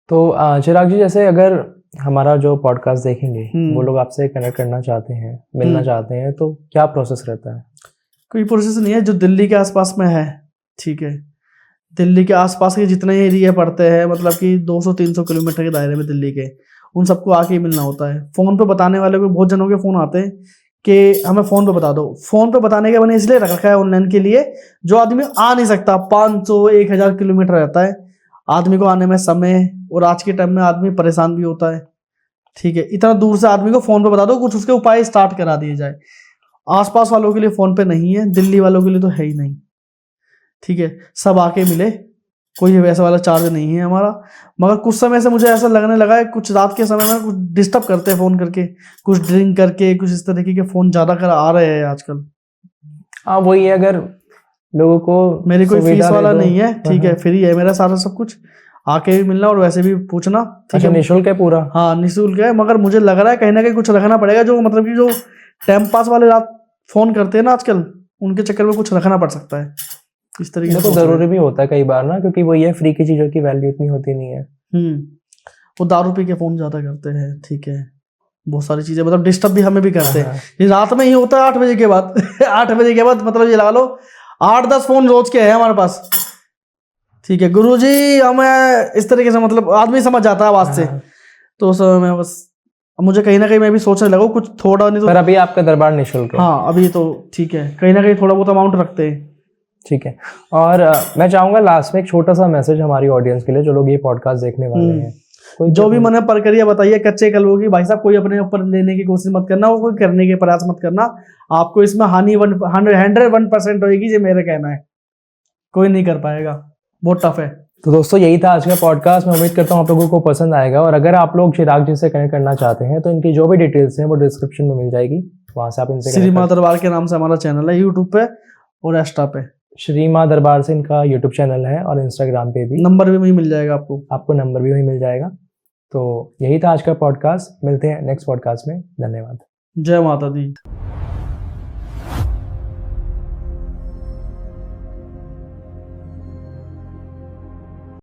तो चिराग जी, जैसे अगर हमारा जो पॉडकास्ट देखेंगे वो लोग आपसे कनेक्ट करना चाहते हैं, मिलना चाहते हैं, तो क्या प्रोसेस रहता है? कोई प्रोसेस नहीं है, जो दिल्ली के आसपास में है, ठीक है, दिल्ली के आसपास के जितने एरिया पड़ते हैं, मतलब कि 200-300 किलोमीटर के दायरे में दिल्ली के, उन सबको आके मिलना होता है। फोन पे बताने वाले को बहुत जनों के फोन आते हैं कि हमें फोन पे बता दो, फोन पे बताने के मैंने इसलिए रख रखा है ऑनलाइन के लिए, जो आदमी आ नहीं सकता, 500-1000 किलोमीटर रहता है आदमी को आने में समय, और आज के टाइम में आदमी परेशान भी होता है, ठीक है। इतना दूर से आदमी को फोन पे बता दो, कुछ उसके उपाय स्टार्ट करा दिए जाए। आसपास वालों के लिए फोन पे नहीं है, दिल्ली वालों के लिए तो है ही नहीं, ठीक है। सब आके मिले, कोई वैसा वाला चार्ज नहीं है हमारा। मगर कुछ समय से मुझे ऐसा लगने लगा है, कुछ रात के समय में कुछ डिस्टर्ब करते हैं फोन करके, कुछ ड्रिंक करके, कुछ इस तरीके के फोन ज्यादा कर आ रहे हैं आजकल। हाँ वही है, अगर लोगों को मेरी कोई फीस वाला नहीं है, ठीक है, फ्री है मेरा सारा सब कुछ, आके भी मिलना और वैसे भी पूछना, ठीक है। निःशुल्क है पूरा? हाँ निःशुल्क है, मगर मुझे लग रहा है कहीं ना कहीं कुछ रखना पड़ेगा, जो मतलब कि जो टाइम पास वाले रात फोन करते हैं ना आजकल, उनके चक्कर में कुछ रखना पड़ सकता है इस तरीके से। तो जरूरी भी होता है कई बार ना, क्योंकि वही है, फ्री की चीजों की वैल्यू इतनी होती नहीं है। वो दारू पी के फोन ज्यादा करते हैं, ठीक है, बहुत सारी चीजें, मतलब डिस्टर्ब भी हमें भी करते हैं। ये रात में ही होता है 8 बजे के बाद 8 बजे के बाद, मतलब ये लगा लो 8-10 फोन रोज के हैं हमारे पास, ठीक है गुरुजी, हमें इस तरीके से मतलब आदमी समझ जाता है आवाज से। हाँ। तो उस समय मैं बस, अब मुझे कहीं ना कहीं मैं भी सोचने लगा कुछ थोड़ा नहीं पर तो। अभी आपका दरबार निःशुल्क है। हाँ अभी तो ठीक है, कहीं ना कहीं थोड़ा बहुत अमाउंट रखते हैं। ठीक है। और मैं चाहूंगा लास्ट में एक छोटा सा मैसेज हमारी ऑडियंस के लिए, जो लोग ये पॉडकास्ट देखने वाले हैं। कोई जो भी मन है प्रक्रिया बताइए कच्चे कलवों की, भाई साहब कोई अपने ऊपर लेने की कोशिश मत करना, वो कोई करने के प्रयास मत करना। आपको इसमें हानि 101% होगी, ये मेरा कहना है। कोई नहीं कर पाएगा, बहुत टफ है। तो दोस्तों यही था आज का पॉडकास्ट। मैं उम्मीद करता हूँ आप लोगों को पसंद आएगा। और अगर आप लोग चिराग जी से कनेक्ट करना चाहते हैं तो इनकी जो भी डिटेल्स हैं वो डिस्क्रिप्शन में मिल जाएगी, वहां से आप इनसे श्री connect माँ दरबार के नाम से हमारा चैनल है यूट्यूब पे और इंस्टा पे। श्री माँ दरबार से इनका यूट्यूब चैनल है और इंस्टाग्राम पे भी। नंबर भी वहीं मिल जाएगा आपको नंबर भी वहीं मिल जाएगा। तो यही था आज का पॉडकास्ट। मिलते हैं नेक्स्ट पॉडकास्ट में। धन्यवाद। जय माता दी।